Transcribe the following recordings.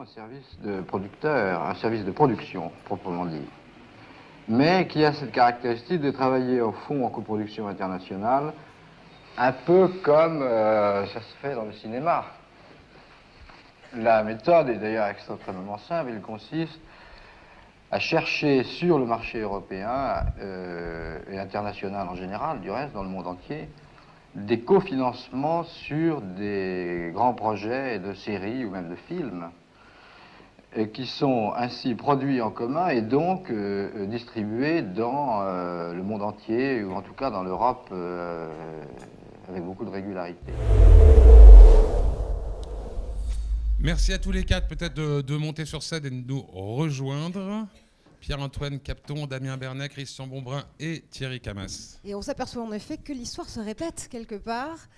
un service de producteur, un service de production, proprement dit, mais qui a cette caractéristique de travailler au fond en coproduction internationale, un peu comme ça se fait dans le cinéma. La méthode est d'ailleurs extrêmement simple, il consiste à chercher sur le marché européen et international en général, du reste, dans le monde entier, des cofinancements sur des grands projets de séries ou même de films qui sont ainsi produits en commun et donc distribués dans le monde entier ou en tout cas dans l'Europe avec beaucoup de régularité. Merci à tous les quatre peut-être de monter sur scène et de nous rejoindre. Pierre-Antoine Capton, Damien Bernet, Christian Bonbrun et Thierry Camas. Et on s'aperçoit en effet que l'histoire se répète quelque part.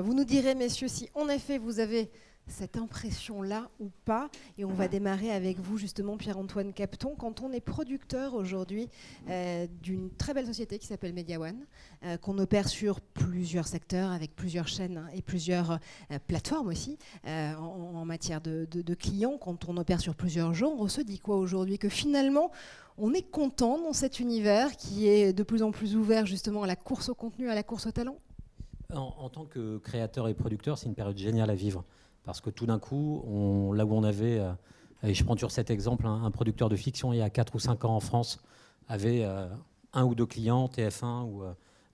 Vous nous direz, messieurs, si en effet vous avez cette impression-là ou pas. Et on va démarrer avec vous, justement, Pierre-Antoine Capton. Quand on est producteur aujourd'hui d'une très belle société qui s'appelle Media One, qu'on opère sur plusieurs secteurs, avec plusieurs chaînes et plusieurs plateformes aussi, en matière de clients, quand on opère sur plusieurs genres, on se dit quoi aujourd'hui? Que finalement, on est content dans cet univers qui est de plus en plus ouvert justement à la course au contenu, à la course au talent? En tant que créateur et producteur, c'est une période géniale à vivre. Parce que tout d'un coup, là où on avait, et je prends toujours cet exemple, un producteur de fiction il y a 4 ou 5 ans en France avait un ou deux clients, TF1 ou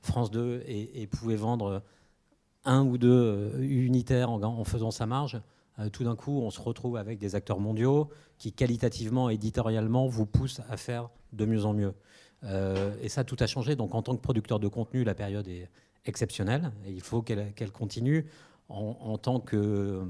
France 2, et pouvait vendre un ou deux unitaires en faisant sa marge. Tout d'un coup, on se retrouve avec des acteurs mondiaux qui, qualitativement, éditorialement, vous poussent à faire de mieux en mieux. Et ça, tout a changé. Donc, en tant que producteur de contenu, la période est exceptionnelle et il faut qu'elle continue. En tant que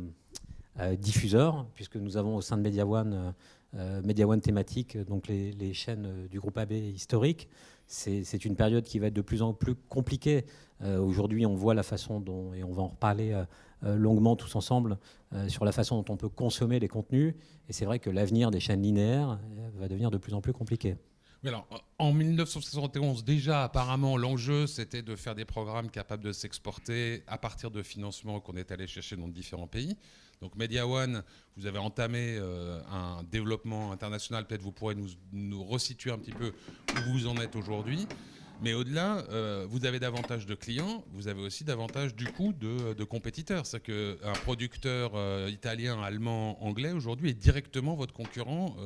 diffuseur, puisque nous avons au sein de Media One thématique, donc les chaînes du groupe AB historique, c'est une période qui va être de plus en plus compliquée. Aujourd'hui, on voit la façon dont, et on va en reparler longuement tous ensemble, sur la façon dont on peut consommer les contenus. Et c'est vrai que l'avenir des chaînes linéaires va devenir de plus en plus compliqué. Mais alors, en 1971, déjà, apparemment, l'enjeu, c'était de faire des programmes capables de s'exporter à partir de financements qu'on est allé chercher dans différents pays. Donc, Media One, vous avez entamé un développement international. Peut-être vous pourrez nous resituer un petit peu où vous en êtes aujourd'hui. Mais au-delà, vous avez davantage de clients, vous avez aussi davantage du coup de compétiteurs. C'est-à-dire qu'un producteur italien, allemand, anglais aujourd'hui est directement votre concurrent,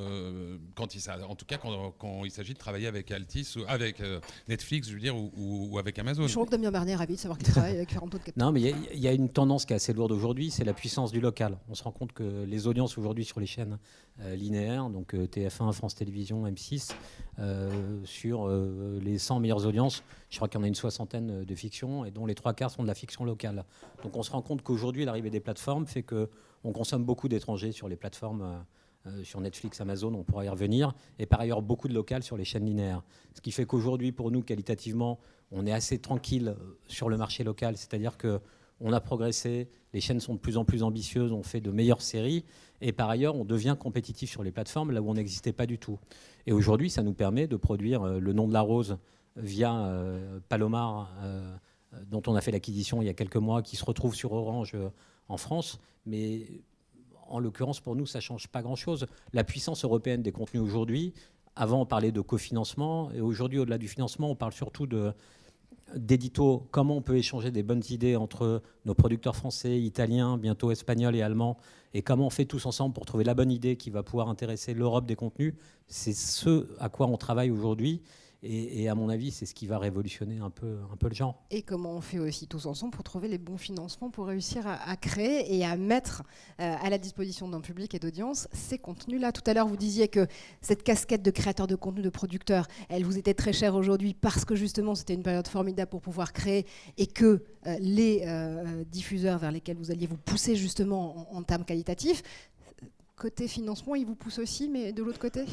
en tout cas quand il s'agit de travailler avec Altis, ou avec Netflix, je veux dire, ou avec Amazon. Je crois que Damien Bernet est ravi de savoir qu'il travaille avec Pierre-Antoine Capton. Non, mais il y a une tendance qui est assez lourde aujourd'hui, c'est la puissance du local. On se rend compte que les audiences aujourd'hui sur les chaînes linéaires, donc TF1, France Télévisions, M6, sur les 100 meilleures audiences, je crois qu'il y en a une soixantaine de fictions, et dont les 3/4 sont de la fiction locale. Donc on se rend compte qu'aujourd'hui, l'arrivée des plateformes fait qu'on consomme beaucoup d'étrangers sur les plateformes, sur Netflix, Amazon, on pourra y revenir, et par ailleurs beaucoup de local sur les chaînes linéaires. Ce qui fait qu'aujourd'hui, pour nous, qualitativement, on est assez tranquille sur le marché local, c'est-à-dire qu'on a progressé, les chaînes sont de plus en plus ambitieuses, on fait de meilleures séries, et par ailleurs, on devient compétitif sur les plateformes, là où on n'existait pas du tout. Et aujourd'hui, ça nous permet de produire Le Nom de la Rose via Palomar, dont on a fait l'acquisition il y a quelques mois, qui se retrouve sur Orange en France. Mais en l'occurrence, pour nous, ça ne change pas grand-chose. La puissance européenne des contenus aujourd'hui, avant on parlait de cofinancement, et aujourd'hui, au-delà du financement, on parle surtout d'édito, comment on peut échanger des bonnes idées entre nos producteurs français, italiens, bientôt espagnols et allemands, et comment on fait tous ensemble pour trouver la bonne idée qui va pouvoir intéresser l'Europe des contenus. C'est ce à quoi on travaille aujourd'hui. Et à mon avis, c'est ce qui va révolutionner un peu le genre. Et comment on fait aussi tous ensemble pour trouver les bons financements pour réussir à créer et à mettre à la disposition d'un public et d'audience ces contenus-là. Tout à l'heure, vous disiez que cette casquette de créateur de contenu, de producteur, elle vous était très chère aujourd'hui parce que justement, c'était une période formidable pour pouvoir créer et que les diffuseurs vers lesquels vous alliez vous pousser justement en termes qualitatifs, côté financement, ils vous poussent aussi, mais de l'autre côté ?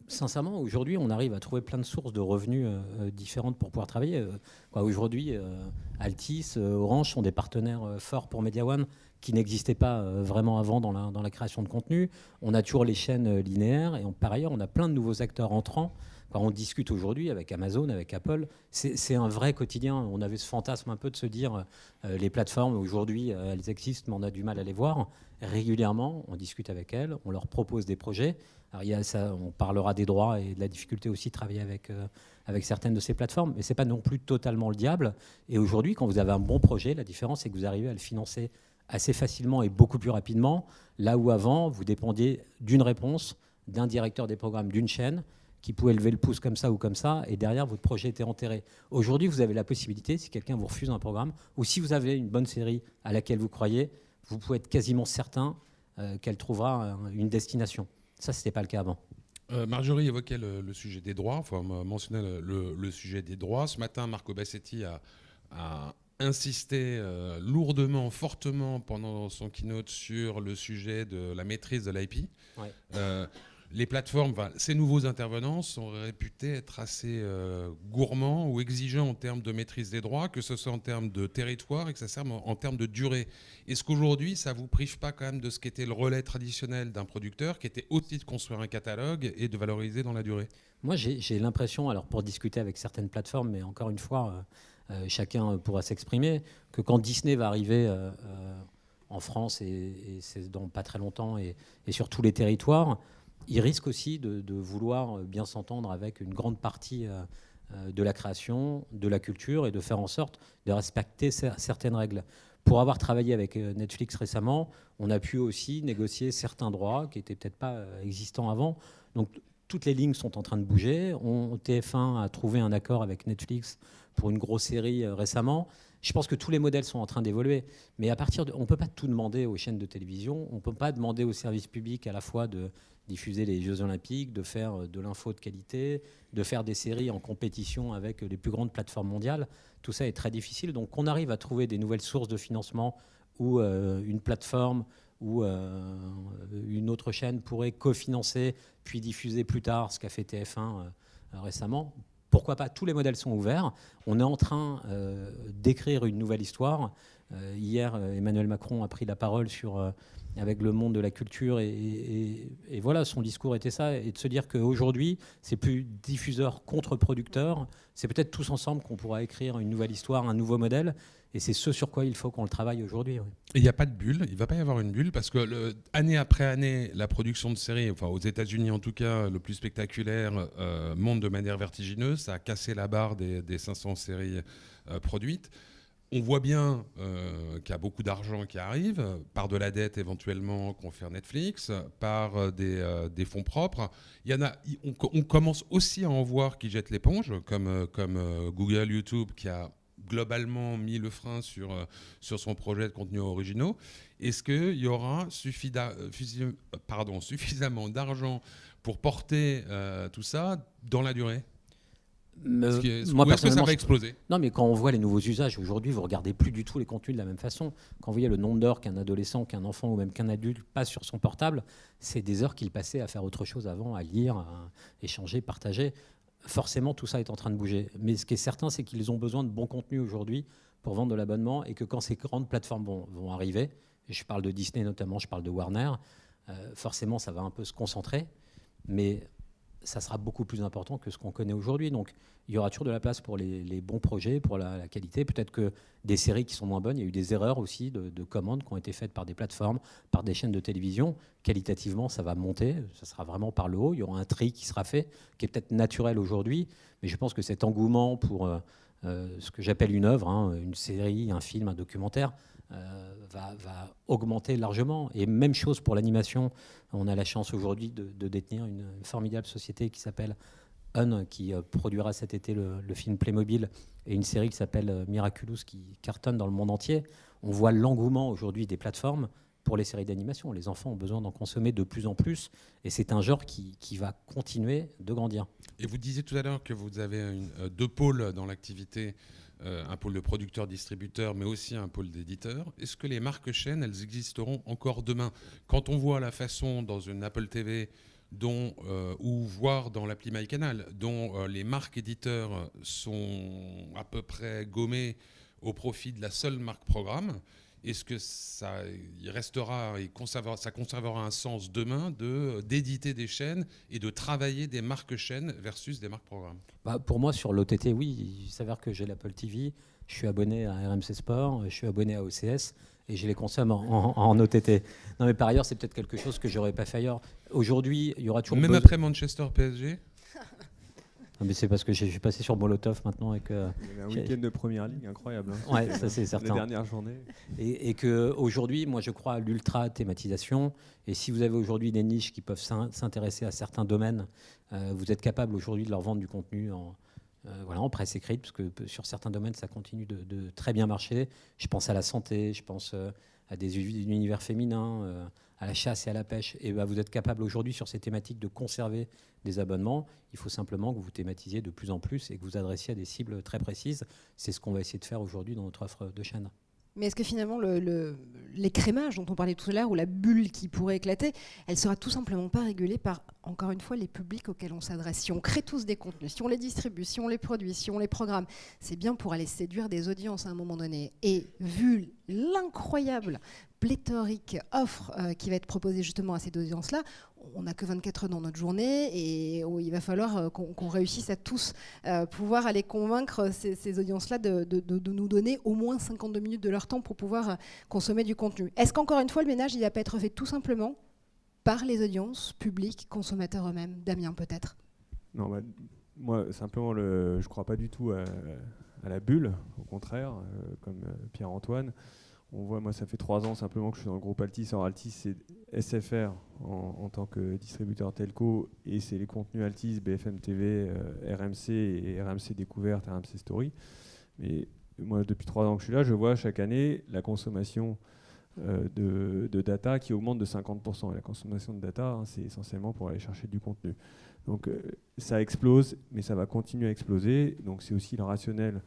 Sincèrement, aujourd'hui, on arrive à trouver plein de sources de revenus différentes pour pouvoir travailler. Aujourd'hui, Altis, Orange sont des partenaires forts pour Media One qui n'existaient pas vraiment avant dans la création de contenu. On a toujours les chaînes linéaires et par ailleurs, on a plein de nouveaux acteurs entrants Quand on discute aujourd'hui avec Amazon, avec Apple, c'est un vrai quotidien. On avait ce fantasme un peu de se dire les plateformes aujourd'hui elles existent, mais on a du mal à les voir. Régulièrement, on discute avec elles, on leur propose des projets. Alors on parlera des droits et de la difficulté aussi de travailler avec certaines de ces plateformes, mais ce n'est pas non plus totalement le diable. Et aujourd'hui, quand vous avez un bon projet, la différence, c'est que vous arrivez à le financer assez facilement et beaucoup plus rapidement, là où avant, vous dépendiez d'une réponse, d'un directeur des programmes, d'une chaîne, qui pouvait lever le pouce comme ça ou comme ça, et derrière, votre projet était enterré. Aujourd'hui, vous avez la possibilité, si quelqu'un vous refuse un programme, ou si vous avez une bonne série à laquelle vous croyez, vous pouvez être quasiment certain qu'elle trouvera une destination. Ça, ce n'était pas le cas avant. Marjorie évoquait le sujet des droits, enfin mentionnait le sujet des droits. Ce matin, Marco Bassetti a insisté lourdement, fortement pendant son keynote sur le sujet de la maîtrise de l'IP. Ouais. Les plateformes, ces nouveaux intervenants sont réputés être assez gourmands ou exigeants en termes de maîtrise des droits, que ce soit en termes de territoire et que ça serve en termes de durée. Est-ce qu'aujourd'hui, ça ne vous prive pas quand même de ce qu'était le relais traditionnel d'un producteur, qui était aussi de construire un catalogue et de valoriser dans la durée ? Moi, j'ai l'impression, alors pour discuter avec certaines plateformes, mais encore une fois, chacun pourra s'exprimer, que quand Disney va arriver en France, et c'est dans pas très longtemps, et sur tous les territoires, il risque aussi de vouloir bien s'entendre avec une grande partie de la création, de la culture, et de faire en sorte de respecter certaines règles. Pour avoir travaillé avec Netflix récemment, on a pu aussi négocier certains droits qui n'étaient peut-être pas existants avant. Donc toutes les lignes sont en train de bouger. TF1 a trouvé un accord avec Netflix pour une grosse série récemment. Je pense que tous les modèles sont en train d'évoluer. Mais on ne peut pas tout demander aux chaînes de télévision. On ne peut pas demander aux services publics à la fois de diffuser les Jeux Olympiques, de faire de l'info de qualité, de faire des séries en compétition avec les plus grandes plateformes mondiales. Tout ça est très difficile. Donc qu'on arrive à trouver des nouvelles sources de financement où une plateforme ou une autre chaîne pourrait cofinancer puis diffuser plus tard, ce qu'a fait TF1 récemment. Pourquoi pas ? Tous les modèles sont ouverts. On est en train d'écrire une nouvelle histoire. Hier, Emmanuel Macron a pris la parole avec le monde de la culture et voilà, son discours était ça, et de se dire qu'aujourd'hui, c'est plus diffuseur contre producteur, c'est peut-être tous ensemble qu'on pourra écrire une nouvelle histoire, un nouveau modèle, et c'est ce sur quoi il faut qu'on le travaille aujourd'hui. Oui. Et il n'y a pas de bulle, il ne va pas y avoir une bulle, parce que année après année, la production de séries, enfin aux États-Unis en tout cas, le plus spectaculaire, monte de manière vertigineuse. Ça a cassé la barre des 500 séries produites. On voit bien qu'il y a beaucoup d'argent qui arrive, par de la dette éventuellement qu'ont fait Netflix, par des fonds propres. On commence aussi à en voir qui jettent l'éponge, comme Google, YouTube, qui a globalement mis le frein sur son projet de contenus originaux. Est-ce qu'il y aura suffisamment d'argent pour porter tout ça dans la durée ? Est-ce que ça va exploser ? Non, mais quand on voit les nouveaux usages aujourd'hui, vous regardez plus du tout les contenus de la même façon. Quand vous voyez le nombre d'heures qu'un adolescent, qu'un enfant ou même qu'un adulte passe sur son portable, c'est des heures qu'il passait à faire autre chose avant, à lire, à échanger, partager. Forcément, tout ça est en train de bouger. Mais ce qui est certain, c'est qu'ils ont besoin de bons contenus aujourd'hui pour vendre de l'abonnement, et que quand ces grandes plateformes vont arriver, et je parle de Disney notamment, je parle de Warner, forcément, ça va un peu se concentrer, mais ça sera beaucoup plus important que ce qu'on connaît aujourd'hui. Donc, il y aura toujours de la place pour les bons projets, pour la qualité. Peut-être que des séries qui sont moins bonnes, il y a eu des erreurs aussi de commandes qui ont été faites par des plateformes, par des chaînes de télévision. Qualitativement, ça va monter, ça sera vraiment par le haut. Il y aura un tri qui sera fait, qui est peut-être naturel aujourd'hui. Mais je pense que cet engouement pour ce que j'appelle une œuvre, une série, un film, un documentaire, va augmenter largement. Et même chose pour l'animation. On a la chance aujourd'hui de détenir une formidable société qui s'appelle Un, qui produira cet été le film Playmobil, et une série qui s'appelle Miraculous, qui cartonne dans le monde entier. On voit l'engouement aujourd'hui des plateformes pour les séries d'animation. Les enfants ont besoin d'en consommer de plus en plus, et c'est un genre qui va continuer de grandir. Et vous disiez tout à l'heure que vous avez deux pôles dans l'activité, un pôle de producteurs-distributeurs, mais aussi un pôle d'éditeurs. Est-ce que les marques chaînes, elles existeront encore demain ? Quand on voit la façon dans une Apple TV, ou voire dans l'appli MyCanal, dont les marques éditeurs sont à peu près gommées au profit de la seule marque programme, est-ce que ça conservera un sens demain d'éditer des chaînes et de travailler des marques chaînes versus des marques programmes? Pour moi, sur l'OTT, oui, il s'avère que j'ai l'Apple TV, je suis abonné à RMC Sport, je suis abonné à OCS et je les consomme en OTT. Non, mais par ailleurs, c'est peut-être quelque chose que j'aurais pas fait ailleurs. Aujourd'hui, il y aura toujours... Même après Manchester PSG? Non, mais c'est parce que je suis passé sur Molotov maintenant et que... Il y avait un week-end de première ligue incroyable. Hein. Ouais, ça c'est certain. La dernière journée. Et qu'aujourd'hui, moi je crois à l'ultra-thématisation. Et si vous avez aujourd'hui des niches qui peuvent s'intéresser à certains domaines, vous êtes capable aujourd'hui de leur vendre du contenu en presse écrite, parce que sur certains domaines, ça continue de très bien marcher. Je pense à la santé, je pense à des univers féminins, à la chasse et à la pêche. Et vous êtes capable aujourd'hui sur ces thématiques de conserver des abonnements. Il faut simplement que vous thématisiez de plus en plus et que vous adressiez à des cibles très précises. C'est ce qu'on va essayer de faire aujourd'hui dans notre offre de chaîne. Mais est-ce que finalement l'écrémage dont on parlait tout à l'heure, ou la bulle qui pourrait éclater, elle sera tout simplement pas régulée par, encore une fois, les publics auxquels on s'adresse? Si on crée tous des contenus, si on les distribue, si on les produit, si on les programme, c'est bien pour aller séduire des audiences à un moment donné. Et vu l'incroyable pléthorique offre qui va être proposée justement à ces audiences-là, on n'a que 24 heures dans notre journée et il va falloir qu'on réussisse à tous pouvoir aller convaincre ces audiences-là de nous donner au moins 52 minutes de leur temps pour pouvoir consommer du contenu. Est-ce qu'encore une fois, le ménage, il ne va pas être fait tout simplement par les audiences publiques, consommateurs eux-mêmes? Damien, peut-être? Non, moi, simplement, je ne crois pas du tout à la bulle, au contraire, comme Pierre-Antoine. On voit, moi, ça fait 3 ans simplement que je suis dans le groupe Altice. Alors, Altice, c'est SFR en tant que distributeur telco, et c'est les contenus Altice, BFM TV, RMC et RMC Découverte, RMC Story. Mais moi, depuis 3 ans que je suis là, je vois chaque année la consommation de data qui augmente de 50%. Et la consommation de data, c'est essentiellement pour aller chercher du contenu. Donc, ça explose, mais ça va continuer à exploser. Donc, c'est aussi le rationnel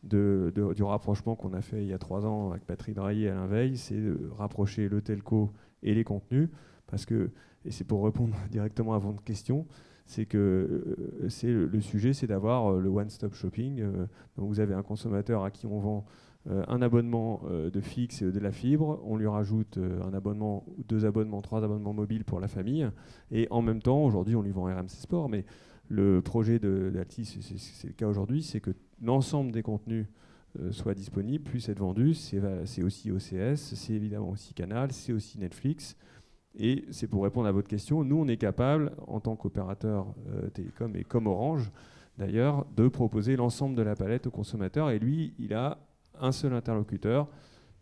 du rapprochement qu'on a fait il y a 3 ans avec Patrick Drahi et Alain Veil, c'est de rapprocher le telco et les contenus, parce que, et c'est pour répondre directement à votre question, c'est que le sujet, c'est d'avoir le one-stop shopping. Donc vous avez un consommateur à qui on vend un abonnement de fixe et de la fibre, on lui rajoute un abonnement, 2 abonnements, 3 abonnements mobiles pour la famille, et en même temps, aujourd'hui, on lui vend RMC Sport, mais le projet d'Altis, c'est le cas aujourd'hui, c'est que l'ensemble des contenus soient disponibles, puissent être vendus. C'est aussi OCS, c'est évidemment aussi Canal, c'est aussi Netflix. Et c'est pour répondre à votre question, nous, on est capable, en tant qu'opérateur télécom et comme Orange, d'ailleurs, de proposer l'ensemble de la palette au consommateur. Et lui, il a un seul interlocuteur,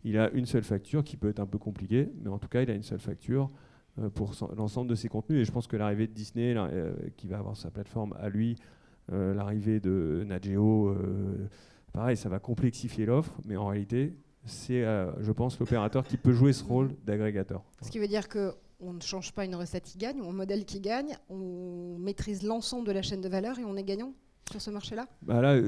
il a une seule facture qui peut être un peu compliquée, mais en tout cas, il a une seule facture pour l'ensemble de ses contenus. Et je pense que l'arrivée de Disney, qui va avoir sa plateforme à lui, l'arrivée de Nat Geo, pareil, ça va complexifier l'offre, mais en réalité, c'est, je pense, l'opérateur qui peut jouer ce rôle d'agrégateur. Ce qui veut dire qu'on ne change pas une recette qui gagne ou un modèle qui gagne, on maîtrise l'ensemble de la chaîne de valeur et on est gagnant sur ce marché-là? Là,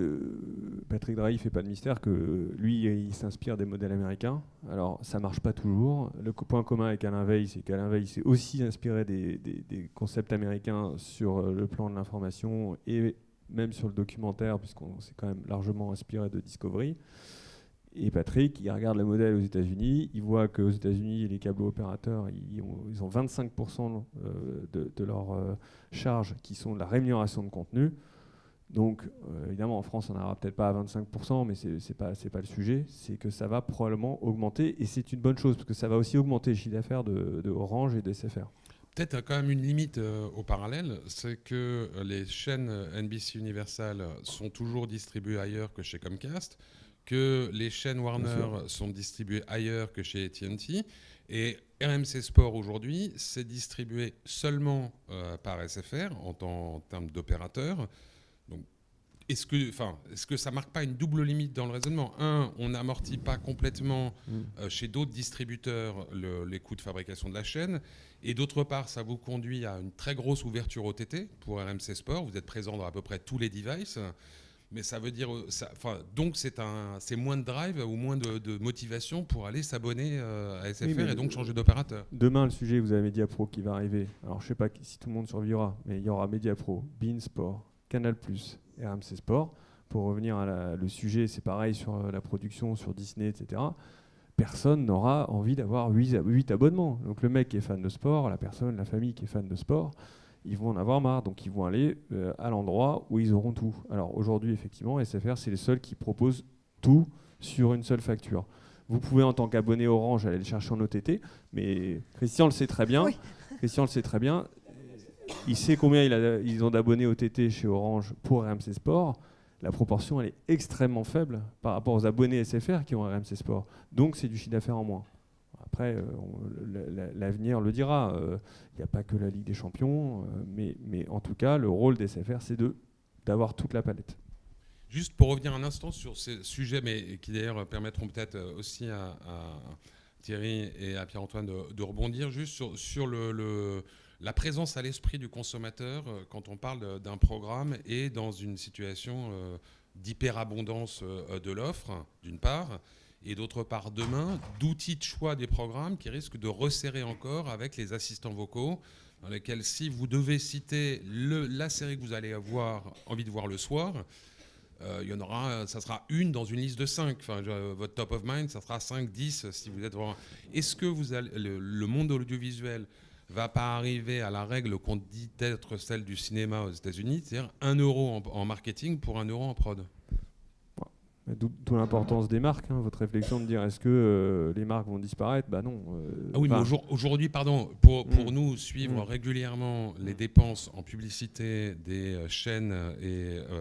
Patrick Drahi ne fait pas de mystère que lui, il s'inspire des modèles américains. Alors, ça ne marche pas toujours. Le point commun avec Alain Veil, c'est qu'Alain Veil s'est aussi inspiré des concepts américains sur le plan de l'information et même sur le documentaire, puisqu'on s'est quand même largement inspiré de Discovery. Et Patrick, il regarde le modèle aux États-Unis, il voit qu'aux États-Unis, les câbles opérateurs, ils ont 25% de leurs charges qui sont de la rémunération de contenu. Donc, évidemment, en France, on n'aura peut-être pas à 25%, mais c'est pas le sujet. C'est que ça va probablement augmenter, et c'est une bonne chose, parce que ça va aussi augmenter le chiffre d'affaires de Orange et de SFR. Peut-être quand même une limite au parallèle, c'est que les chaînes NBC Universal sont toujours distribuées ailleurs que chez Comcast, que les chaînes Warner sont distribuées ailleurs que chez AT&T, et RMC Sport aujourd'hui, c'est distribué seulement par SFR en termes d'opérateurs. Donc, est-ce que ça ne marque pas une double limite dans le raisonnement? On n'amortit pas complètement chez d'autres distributeurs les coûts de fabrication de la chaîne. Et d'autre part, ça vous conduit à une très grosse ouverture OTT pour RMC Sport. Vous êtes présent dans à peu près tous les devices. Mais ça veut dire... donc c'est moins de drive ou moins de motivation pour aller s'abonner à SFR et donc changer d'opérateur. Demain, le sujet, vous avez Mediapro qui va arriver. Alors, je ne sais pas si tout le monde survivra, mais il y aura Mediapro, beIN Sport, Canal+, RMC Sport. Pour revenir à le sujet, c'est pareil sur la production, sur Disney, etc. personne n'aura envie d'avoir 8 abonnements. Donc le mec qui est fan de sport, la famille qui est fan de sport, ils vont en avoir marre. Donc ils vont aller à l'endroit où ils auront tout. Alors aujourd'hui, effectivement, SFR, c'est les seuls qui proposent tout sur une seule facture. Vous pouvez, en tant qu'abonné Orange, aller le chercher en OTT, mais Christian le sait très bien. Oui. Christian le sait très bien. Il sait combien ils ont d'abonnés OTT chez Orange pour RMC Sport. La proportion, elle est extrêmement faible par rapport aux abonnés SFR qui ont RMC Sport. Donc, c'est du chiffre d'affaires en moins. Après, l'avenir le dira. Il n'y a pas que la Ligue des Champions. Mais en tout cas, le rôle des SFR, c'est d'avoir toute la palette. Juste pour revenir un instant sur ces sujets, mais qui d'ailleurs permettront peut-être aussi à Thierry et à Pierre-Antoine de rebondir, juste sur la présence à l'esprit du consommateur quand on parle d'un programme et dans une situation d'hyperabondance de l'offre, d'une part, et d'autre part, demain, d'outils de choix des programmes qui risquent de resserrer encore avec les assistants vocaux, dans lesquels, si vous devez citer la série que vous allez avoir envie de voir le soir, il y en aura, ça sera une dans une liste de 5. Enfin, votre top of mind, ça sera 5, 10 si vous êtes vraiment... Est-ce que le monde de l'audiovisuel va pas arriver à la règle qu'on dit être celle du cinéma aux États-Unis, c'est-à-dire 1 euro en marketing pour 1 euro en prod? D'où l'importance des marques, hein, votre réflexion de dire est-ce que les marques vont disparaître? Bah non. Ah oui, mais aujourd'hui, pardon, pour nous suivre régulièrement les dépenses en publicité des chaînes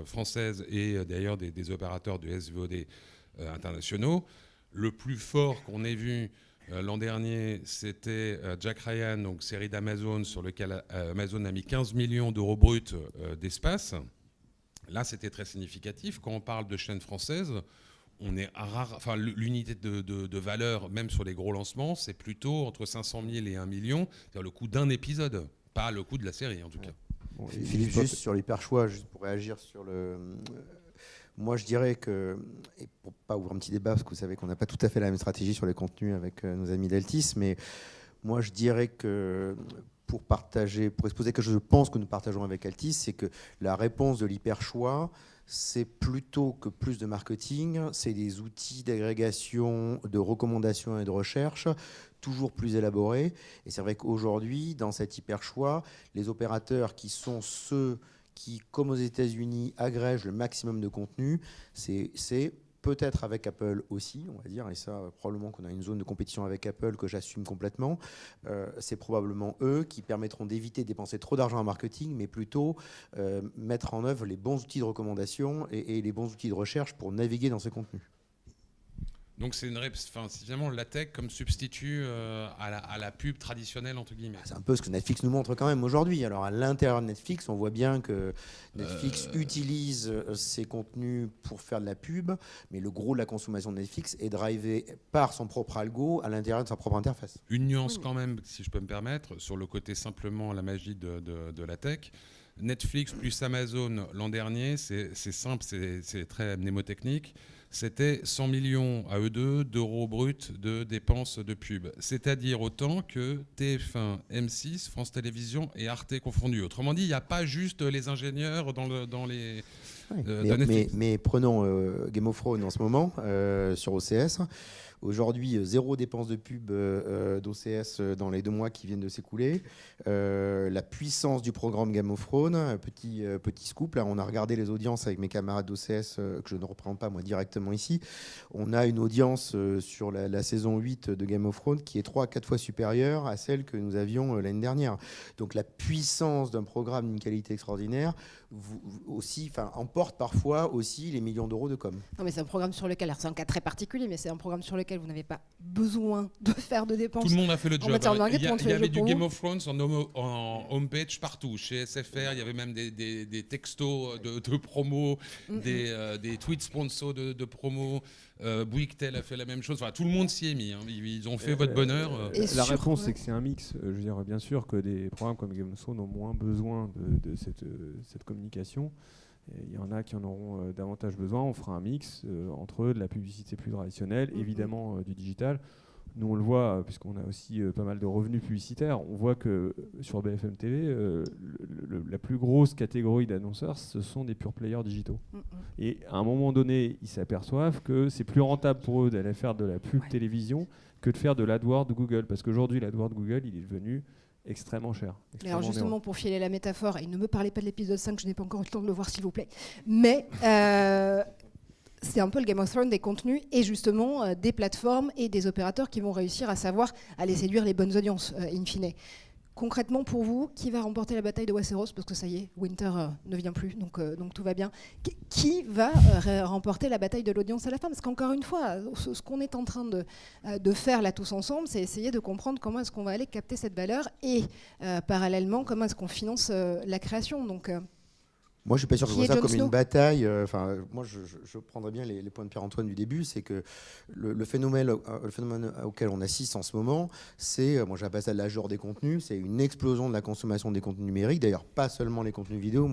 françaises et d'ailleurs des opérateurs du SVOD internationaux, le plus fort qu'on ait vu l'an dernier, c'était Jack Ryan, donc série d'Amazon sur lequel Amazon a mis 15 millions d'euros bruts d'espace. Là, c'était très significatif. Quand on parle de chaînes françaises, on est rare. Enfin, l'unité de valeur, même sur les gros lancements, c'est plutôt entre 500 000 et 1 million, c'est-à-dire le coût d'un épisode, pas le coût de la série en tout cas. Bon, Philippe, juste sur l'hyperchoix, juste pour réagir sur le... Moi, je dirais que, et pour pas ouvrir un petit débat, parce que vous savez qu'on n'a pas tout à fait la même stratégie sur les contenus avec nos amis d'Altis, mais moi, je dirais que pour exposer quelque chose, je pense que nous partageons avec Altis, c'est que la réponse de l'hyperchoix, c'est plutôt que plus de marketing, c'est des outils d'agrégation, de recommandation et de recherche toujours plus élaborés. Et c'est vrai qu'aujourd'hui, dans cet hyperchoix, les opérateurs qui sont ceux qui, comme aux États-Unis, agrègent le maximum de contenu, c'est peut-être avec Apple aussi, on va dire, et ça, probablement qu'on a une zone de compétition avec Apple que j'assume complètement. C'est probablement eux qui permettront d'éviter de dépenser trop d'argent en marketing, mais plutôt mettre en œuvre les bons outils de recommandation et les bons outils de recherche pour naviguer dans ces contenus. Donc c'est finalement la tech comme substitut à la pub traditionnelle entre guillemets. C'est un peu ce que Netflix nous montre quand même aujourd'hui. Alors à l'intérieur de Netflix, on voit bien que Netflix utilise ses contenus pour faire de la pub, mais le gros de la consommation de Netflix est drivé par son propre algo à l'intérieur de sa propre interface. Une nuance quand même, si je peux me permettre, sur le côté simplement la magie de la tech. Netflix plus Amazon l'an dernier, c'est simple, c'est très mnémotechnique. C'était 100 millions à eux deux d'euros bruts de dépenses de pub. C'est-à-dire autant que TF1, M6, France Télévisions et Arte confondus. Autrement dit, il n'y a pas juste les ingénieurs dans les... Mais prenons Game of Thrones en ce moment sur OCS. Aujourd'hui, 0 dépense de pub d'OCS dans les 2 mois qui viennent de s'écouler. La puissance du programme Game of Thrones, petit scoop, là on a regardé les audiences avec mes camarades d'OCS que je ne représente pas moi directement ici. On a une audience sur la saison 8 de Game of Thrones qui est 3 à 4 fois supérieure à celle que nous avions l'année dernière. Donc la puissance d'un programme d'une qualité extraordinaire emporte parfois aussi les millions d'euros de com. Non, mais c'est un programme sur lequel, c'est un cas très particulier, mais c'est un programme sur lequel vous n'avez pas besoin de faire de dépenses. Tout le monde a fait le job. Il y avait du Game vous. of Thrones en homepage partout. Chez SFR, il y avait même des textos de promo, des tweets sponsors de promo. Bouygues-Tel a fait la même chose. Enfin, tout le monde s'y est mis. Hein. Ils ont fait votre bonheur. La réponse, c'est que c'est un mix. Je veux dire, bien sûr que des programmes comme Game of Thrones ont moins besoin de cette communication. Il y en a qui en auront davantage besoin. On fera un mix entre de la publicité plus traditionnelle, évidemment du digital. Nous, on le voit, puisqu'on a aussi pas mal de revenus publicitaires, on voit que sur BFM TV, la plus grosse catégorie d'annonceurs, ce sont des pure players digitaux. Et à un moment donné, ils s'aperçoivent que c'est plus rentable pour eux d'aller faire de la pub télévision que de faire de l'AdWords Google. Parce qu'aujourd'hui, l'AdWords Google, il est devenu extrêmement cher. Alors justement, pour filer la métaphore, et ne me parlez pas de l'épisode 5, je n'ai pas encore eu le temps de le voir, s'il vous plaît, mais c'est un peu le Game of Thrones des contenus et justement des plateformes et des opérateurs qui vont réussir à savoir aller séduire les bonnes audiences, in fine. Concrètement, pour vous, qui va remporter la bataille de Westeros? Parce que ça y est, Winter ne vient plus, donc tout va bien. Qui va remporter la bataille de l'audience à la fin? Parce qu'encore une fois, ce qu'on est en train de faire là tous ensemble, c'est essayer de comprendre comment est-ce qu'on va aller capter cette valeur et parallèlement, comment est-ce qu'on finance la création. Donc, moi, je suis pas sûr que je vois Qui est ça Jon comme Snow une bataille. Enfin, moi, je prendrais bien les points de Pierre-Antoine du début. C'est que le phénomène auquel on assiste en ce moment, c'est, moi j'appelle ça de l'âge d'or des contenus, c'est une explosion de la consommation des contenus numériques. D'ailleurs, pas seulement les contenus vidéo.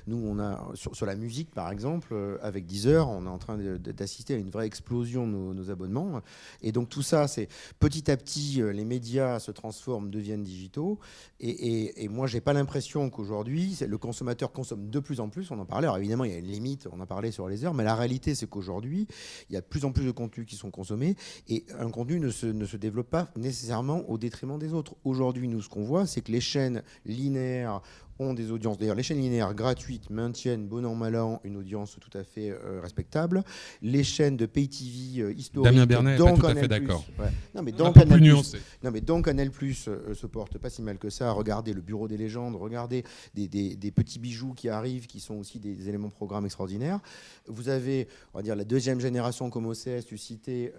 Nous, on a sur la musique, par exemple, avec Deezer, on est en train d'assister à une vraie explosion de nos abonnements. Et donc tout ça, c'est petit à petit, les médias se transforment, deviennent digitaux. Et moi, j'ai pas l'impression qu'aujourd'hui, le consommateur consomme de plus en plus. On en parlait. Alors évidemment, il y a une limite. On en parlait sur les heures, mais la réalité, c'est qu'aujourd'hui, il y a de plus en plus de contenus qui sont consommés et un contenu ne se développe pas nécessairement au détriment des autres. Aujourd'hui, nous, ce qu'on voit, c'est que les chaînes linéaires ont des audiences. D'ailleurs, les chaînes linéaires gratuites maintiennent, bon an, mal an, une audience tout à fait respectable. Les chaînes de pay TV historiques, Damien Bernet dans n'est pas tout à Canal+, fait d'accord. ouais. Non, mais Un dans peu Canal+, plus nuancé. non, mais dans Canal+, se porte pas si mal que ça. Regardez le Bureau des légendes, regardez des petits bijoux qui arrivent, qui sont aussi des éléments de programme extraordinaires. Vous avez, on va dire, la deuxième génération comme OCS, tu citais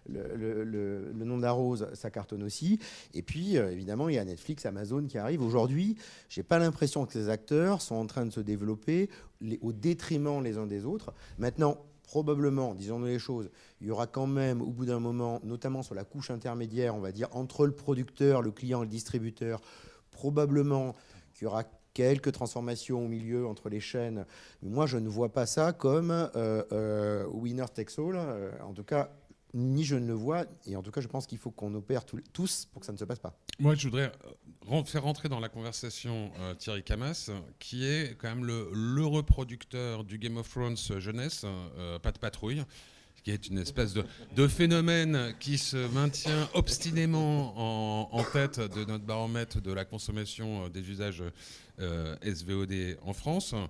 le nom de la rose, ça cartonne aussi. Et puis, évidemment, il y a Netflix, Amazon qui arrivent. Aujourd'hui, j'ai pas l'impression que ces acteurs sont en train de se développer au détriment les uns des autres. Maintenant, probablement, disons-nous les choses, il y aura quand même, au bout d'un moment, notamment sur la couche intermédiaire, on va dire, entre le producteur, le client et le distributeur, probablement qu'il y aura quelques transformations au milieu entre les chaînes. Mais moi, je ne vois pas ça comme winner takes all. En tout cas, ni je ne le vois. Et en tout cas, je pense qu'il faut qu'on opère tous pour que ça ne se passe pas. Moi, je voudrais faire rentrer dans la conversation Thierry Camas, qui est quand même le reproducteur du Game of Thrones jeunesse, Pat Patrouille, qui est une espèce de phénomène qui se maintient obstinément en tête de notre baromètre de la consommation des usages SVOD en France. Pas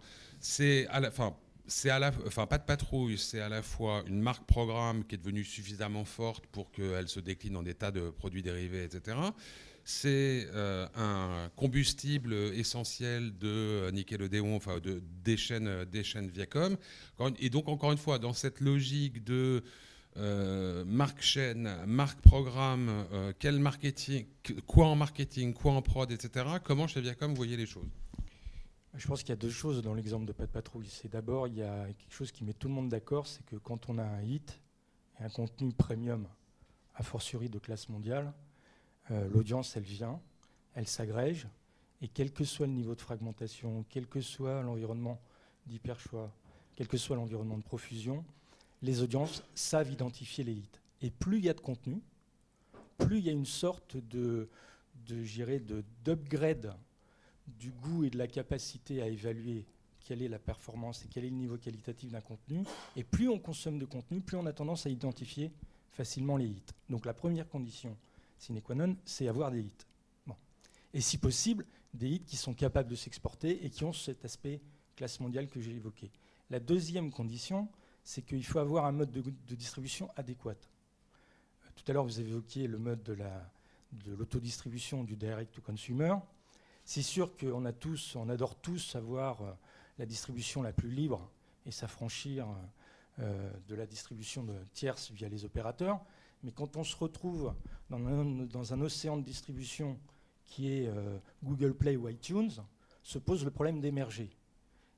de patrouille, c'est à la fois une marque programme qui est devenue suffisamment forte pour qu'elle se décline dans des tas de produits dérivés, etc. C'est un combustible essentiel de Nickelodeon, enfin des chaînes Viacom. Et donc, encore une fois, dans cette logique de marque chaîne, marque programme, quel marketing, quoi en marketing, quoi en prod, etc. Comment chez Viacom vous voyez les choses? Je pense qu'il y a deux choses dans l'exemple de Pat Patrouille. C'est d'abord, il y a quelque chose qui met tout le monde d'accord, c'est que quand on a un hit et un contenu premium, a fortiori de classe mondiale, l'audience, elle vient, elle s'agrège, et quel que soit le niveau de fragmentation, quel que soit l'environnement d'hyperchoix, quel que soit l'environnement de profusion, les audiences savent identifier les hits. Et plus il y a de contenu, plus il y a une sorte d'upgrade du goût et de la capacité à évaluer quelle est la performance et quel est le niveau qualitatif d'un contenu. Et plus on consomme de contenu, plus on a tendance à identifier facilement les hits. Donc la première condition sine qua non, c'est avoir des hits. Bon. Et si possible, des hits qui sont capables de s'exporter et qui ont cet aspect classe mondiale que j'ai évoqué. La deuxième condition, c'est qu'il faut avoir un mode de distribution adéquat. Tout à l'heure, vous avez évoqué le mode de l'autodistribution, du direct to consumer. C'est sûr qu'on adore tous avoir la distribution la plus libre et s'affranchir de la distribution de tierces via les opérateurs. Mais quand on se retrouve dans un océan de distribution qui est Google Play ou iTunes, se pose le problème d'émerger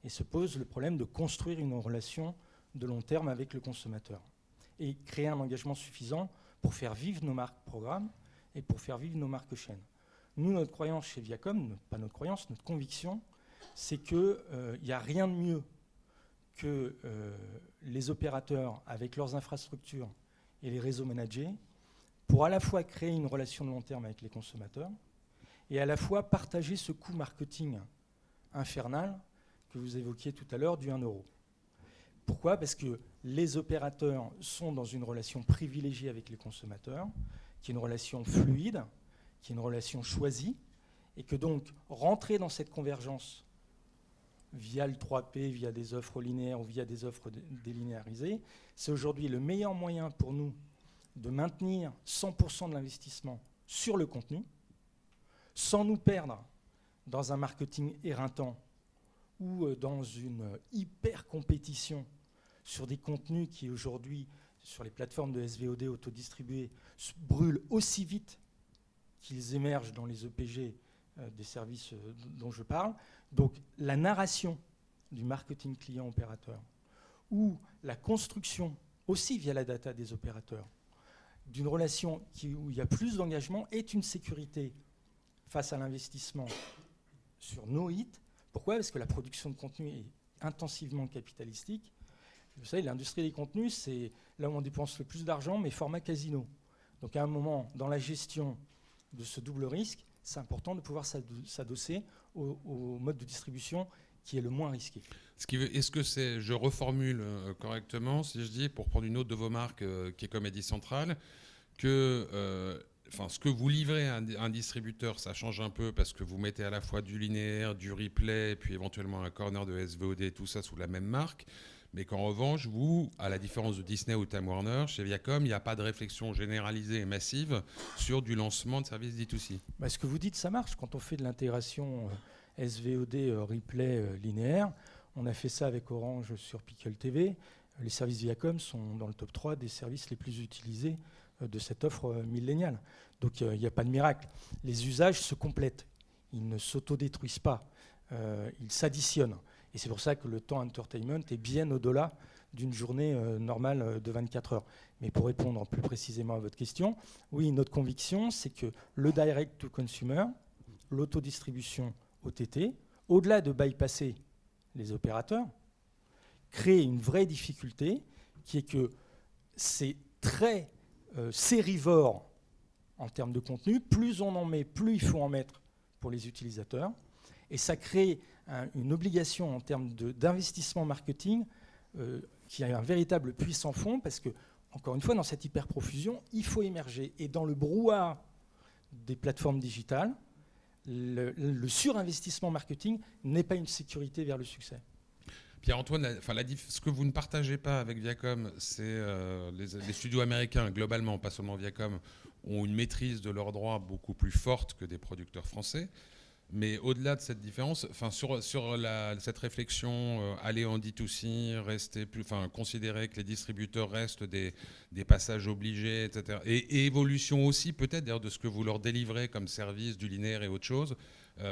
et se pose le problème de construire une relation de long terme avec le consommateur et créer un engagement suffisant pour faire vivre nos marques programmes et pour faire vivre nos marques chaînes. Nous, notre croyance chez Viacom, pas notre croyance, notre conviction, c'est qu'il n'y a rien de mieux que les opérateurs, avec leurs infrastructures et les réseaux managés, pour à la fois créer une relation de long terme avec les consommateurs et à la fois partager ce coût marketing infernal que vous évoquiez tout à l'heure du 1 euro. Pourquoi ? Parce que les opérateurs sont dans une relation privilégiée avec les consommateurs, qui est une relation fluide, qui est une relation choisie, et que donc rentrer dans cette convergence via le 3P, via des offres linéaires ou via des offres délinéarisées, c'est aujourd'hui le meilleur moyen pour nous de maintenir 100% de l'investissement sur le contenu, sans nous perdre dans un marketing éreintant ou dans une hyper compétition sur des contenus qui aujourd'hui, sur les plateformes de SVOD autodistribuées, brûlent aussi vite qu'ils émergent dans les EPG des services dont je parle. Donc la narration du marketing client-opérateur ou la construction, aussi via la data des opérateurs, d'une relation où il y a plus d'engagement est une sécurité face à l'investissement sur nos hits. Pourquoi ? Parce que la production de contenu est intensivement capitalistique. Vous savez, l'industrie des contenus, c'est là où on dépense le plus d'argent, mais format casino. Donc à un moment, dans la gestion de ce double risque, c'est important de pouvoir s'adosser au mode de distribution qui est le moins risqué. Est-ce que c'est, je reformule correctement, si je dis, pour prendre une autre de vos marques qui est Comédie Centrale, que ce que vous livrez à un distributeur, ça change un peu parce que vous mettez à la fois du linéaire, du replay, puis éventuellement un corner de SVOD, tout ça sous la même marque. Mais qu'en revanche, vous, à la différence de Disney ou Time Warner, chez Viacom, il n'y a pas de réflexion généralisée et massive sur du lancement de services D2C. Ce que vous dites, ça marche. Quand on fait de l'intégration SVOD, replay linéaire, on a fait ça avec Orange sur Pickle TV. Les services Viacom sont dans le top 3 des services les plus utilisés de cette offre milléniale. Donc il n'y a pas de miracle. Les usages se complètent. Ils ne s'autodétruisent pas. Ils s'additionnent. Et c'est pour ça que le temps entertainment est bien au-delà d'une journée normale de 24 heures. Mais pour répondre plus précisément à votre question, oui, notre conviction, c'est que le direct-to-consumer, l'autodistribution OTT, au-delà de bypasser les opérateurs, crée une vraie difficulté qui est que c'est très sérivore en termes de contenu. Plus on en met, plus il faut en mettre pour les utilisateurs. Et ça crée une obligation en termes d'investissement marketing qui a un véritable puits sans fond parce que, encore une fois, dans cette hyperprofusion, il faut émerger. Et dans le brouhaha des plateformes digitales, le surinvestissement marketing n'est pas une sécurité vers le succès. Pierre-Antoine, ce que vous ne partagez pas avec Viacom, c'est les studios américains, globalement, pas seulement Viacom, ont une maîtrise de leurs droits beaucoup plus forte que des producteurs français. Mais au-delà de cette différence, sur cette réflexion, aller en D2C, considérer que les distributeurs restent des passages obligés, etc. Et évolution aussi peut-être d'ailleurs de ce que vous leur délivrez comme service, du linéaire et autre chose.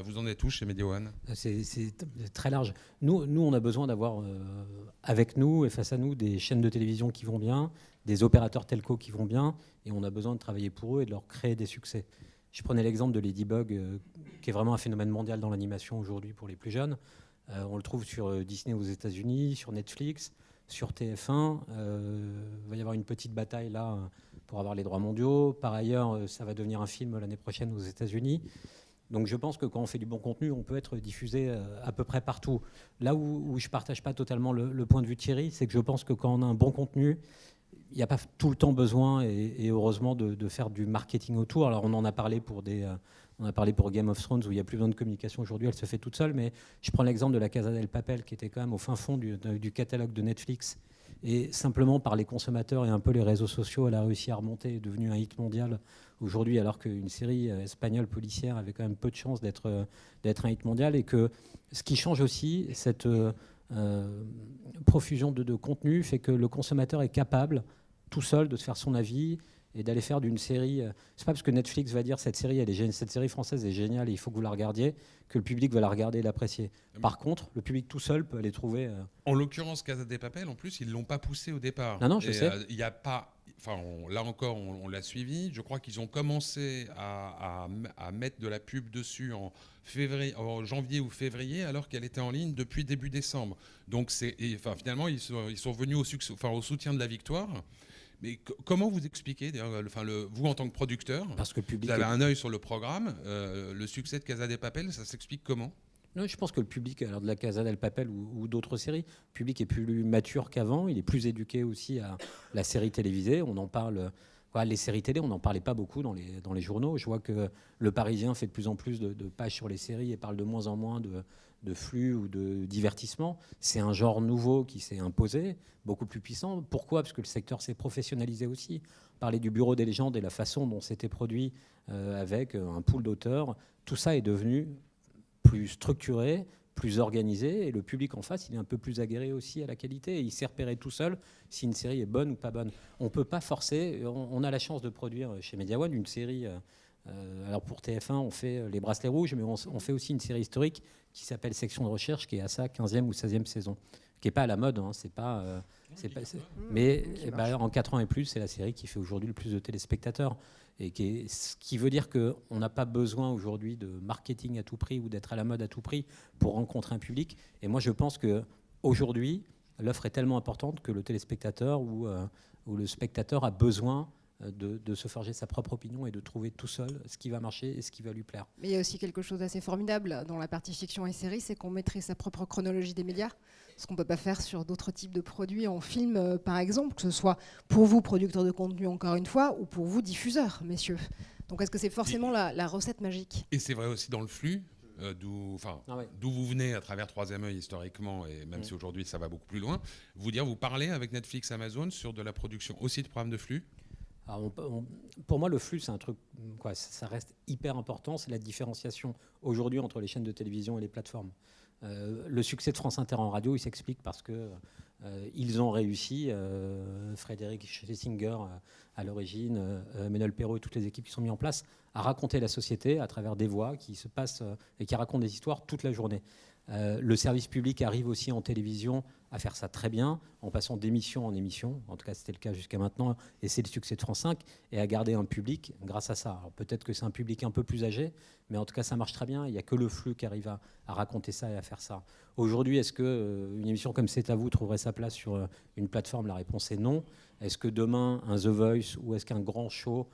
Vous en êtes où chez Media One ? C'est très large. Nous, on a besoin d'avoir avec nous et face à nous des chaînes de télévision qui vont bien, des opérateurs telco qui vont bien, et on a besoin de travailler pour eux et de leur créer des succès. Je prenais l'exemple de Ladybug, qui est vraiment un phénomène mondial dans l'animation aujourd'hui pour les plus jeunes. On le trouve sur Disney aux États-Unis, sur Netflix, sur TF1. Il va y avoir une petite bataille là pour avoir les droits mondiaux. Par ailleurs, ça va devenir un film l'année prochaine aux États-Unis. Donc je pense que quand on fait du bon contenu, on peut être diffusé à peu près partout. Là où je ne partage pas totalement le point de vue de Thierry, c'est que je pense que quand on a un bon contenu, il n'y a pas tout le temps besoin, et heureusement, de faire du marketing autour. Alors on en a parlé pour Game of Thrones, où il n'y a plus besoin de communication aujourd'hui, elle se fait toute seule, mais je prends l'exemple de La Casa del Papel, qui était quand même au fin fond du catalogue de Netflix, et simplement par les consommateurs et un peu les réseaux sociaux, elle a réussi à remonter, est devenue un hit mondial aujourd'hui, alors qu'une série espagnole policière avait quand même peu de chances d'être un hit mondial, et que ce qui change aussi, cette profusion de contenu fait que le consommateur est capable tout seul de se faire son avis et d'aller faire d'une série. C'est pas parce que Netflix va dire cette série française est géniale et il faut que vous la regardiez que le public va la regarder et l'apprécier. Par contre, le public tout seul peut aller trouver. En l'occurrence, Casa de Papel, en plus, ils l'ont pas poussé au départ. Non, je sais. Il y a pas. Là encore, on l'a suivi. Je crois qu'ils ont commencé à mettre de la pub dessus en janvier ou février, alors qu'elle était en ligne depuis début décembre. Donc finalement, ils sont venus au soutien de la victoire. Mais comment vous expliquez, vous en tant que producteur, Parce que le public vous avez un œil sur le programme, le succès de Casa de Papel, ça s'explique comment? Non, je pense que le public, alors de la Casa del Papel ou d'autres séries, le public est plus mature qu'avant. Il est plus éduqué aussi à la série télévisée. On en parle. Les séries télé, on n'en parlait pas beaucoup dans les journaux. Je vois que Le Parisien fait de plus en plus de pages sur les séries et parle de moins en moins de flux ou de divertissement. C'est un genre nouveau qui s'est imposé, beaucoup plus puissant. Pourquoi? Parce que le secteur s'est professionnalisé aussi. Parler du Bureau des légendes et la façon dont c'était produit avec un pool d'auteurs, tout ça est devenu plus structuré, plus organisé, et le public en face, il est un peu plus aguerri aussi à la qualité, et il sait repérer tout seul si une série est bonne ou pas bonne. On ne peut pas forcer. On a la chance de produire chez Media One une série. Alors pour TF1, on fait Les Bracelets Rouges, mais on fait aussi une série historique qui s'appelle Section de Recherche, qui est à sa 15e ou 16e saison, qui n'est pas à la mode. Mais en 4 ans et plus, c'est la série qui fait aujourd'hui le plus de téléspectateurs. Et ce qui veut dire qu'on n'a pas besoin aujourd'hui de marketing à tout prix ou d'être à la mode à tout prix pour rencontrer un public. Et moi, je pense qu'aujourd'hui, l'offre est tellement importante que le téléspectateur ou le spectateur a besoin de se forger sa propre opinion et de trouver tout seul ce qui va marcher et ce qui va lui plaire. Mais il y a aussi quelque chose d'assez formidable dans la partie fiction et série, c'est qu'on maîtrise sa propre chronologie des médias, ce qu'on ne peut pas faire sur d'autres types de produits en film, par exemple, que ce soit pour vous, producteurs de contenu, encore une fois, ou pour vous, diffuseurs, messieurs. Donc est-ce que c'est forcément la recette magique? Et c'est vrai aussi dans le flux, d'où vous venez à travers Troisième œil historiquement, et même si aujourd'hui ça va beaucoup plus loin, vous parlez avec Netflix, Amazon sur de la production aussi de programmes de flux? Alors pour moi, le flux, c'est un truc, ça reste hyper important. C'est la différenciation aujourd'hui entre les chaînes de télévision et les plateformes. Le succès de France Inter en radio, il s'explique parce que ils ont réussi, Frédéric Schlesinger à l'origine, Emmanuel Perrault et toutes les équipes qui sont mises en place, à raconter la société à travers des voix qui se passent et qui racontent des histoires toute la journée. Le service public arrive aussi en télévision à faire ça très bien, en passant d'émission en émission, en tout cas c'était le cas jusqu'à maintenant, et c'est le succès de France 5, et à garder un public grâce à ça. Alors peut-être que c'est un public un peu plus âgé, mais en tout cas ça marche très bien, il n'y a que le flux qui arrive à raconter ça et à faire ça. Aujourd'hui, est-ce qu'une émission comme C'est à vous trouverait sa place sur une plateforme? La réponse est non. Est-ce que demain, un The Voice ou est-ce qu'un grand show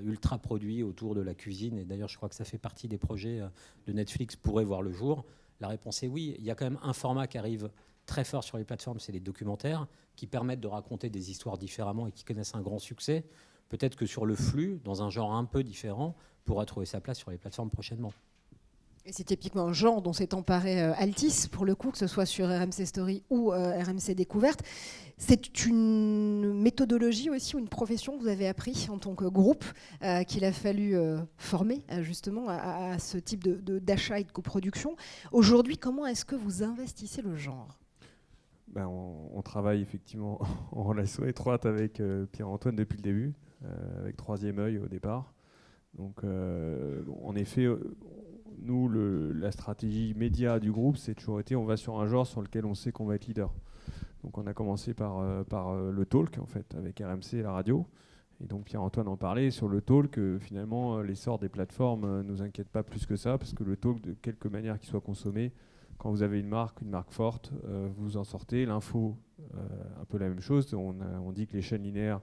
ultra produit autour de la cuisine, et d'ailleurs je crois que ça fait partie des projets de Netflix, pourrait voir le jour? La réponse est oui. Il y a quand même un format qui arrive très fort sur les plateformes, c'est les documentaires, qui permettent de raconter des histoires différemment et qui connaissent un grand succès. Peut-être que sur le flux, dans un genre un peu différent, pourra trouver sa place sur les plateformes prochainement. Et c'est typiquement un genre dont s'est emparé Altice, pour le coup, que ce soit sur RMC Story ou RMC Découverte. C'est une méthodologie aussi, ou une profession que vous avez appris en tant que groupe, qu'il a fallu former justement à ce type d'achat et de coproduction. Aujourd'hui, comment est-ce que vous investissez le genre? On travaille effectivement en relation étroite avec Pierre-Antoine depuis le début, avec Troisième œil au départ. Donc, en effet, nous, la stratégie média du groupe, c'est toujours été, on va sur un genre sur lequel on sait qu'on va être leader. Donc, on a commencé par le talk, en fait, avec RMC et la radio. Et donc, Pierre-Antoine en parlait sur le talk. Finalement, l'essor des plateformes ne nous inquiète pas plus que ça, parce que le talk, de quelque manière qu'il soit consommé, quand vous avez une marque forte, vous en sortez. L'info, un peu la même chose. On dit que les chaînes linéaires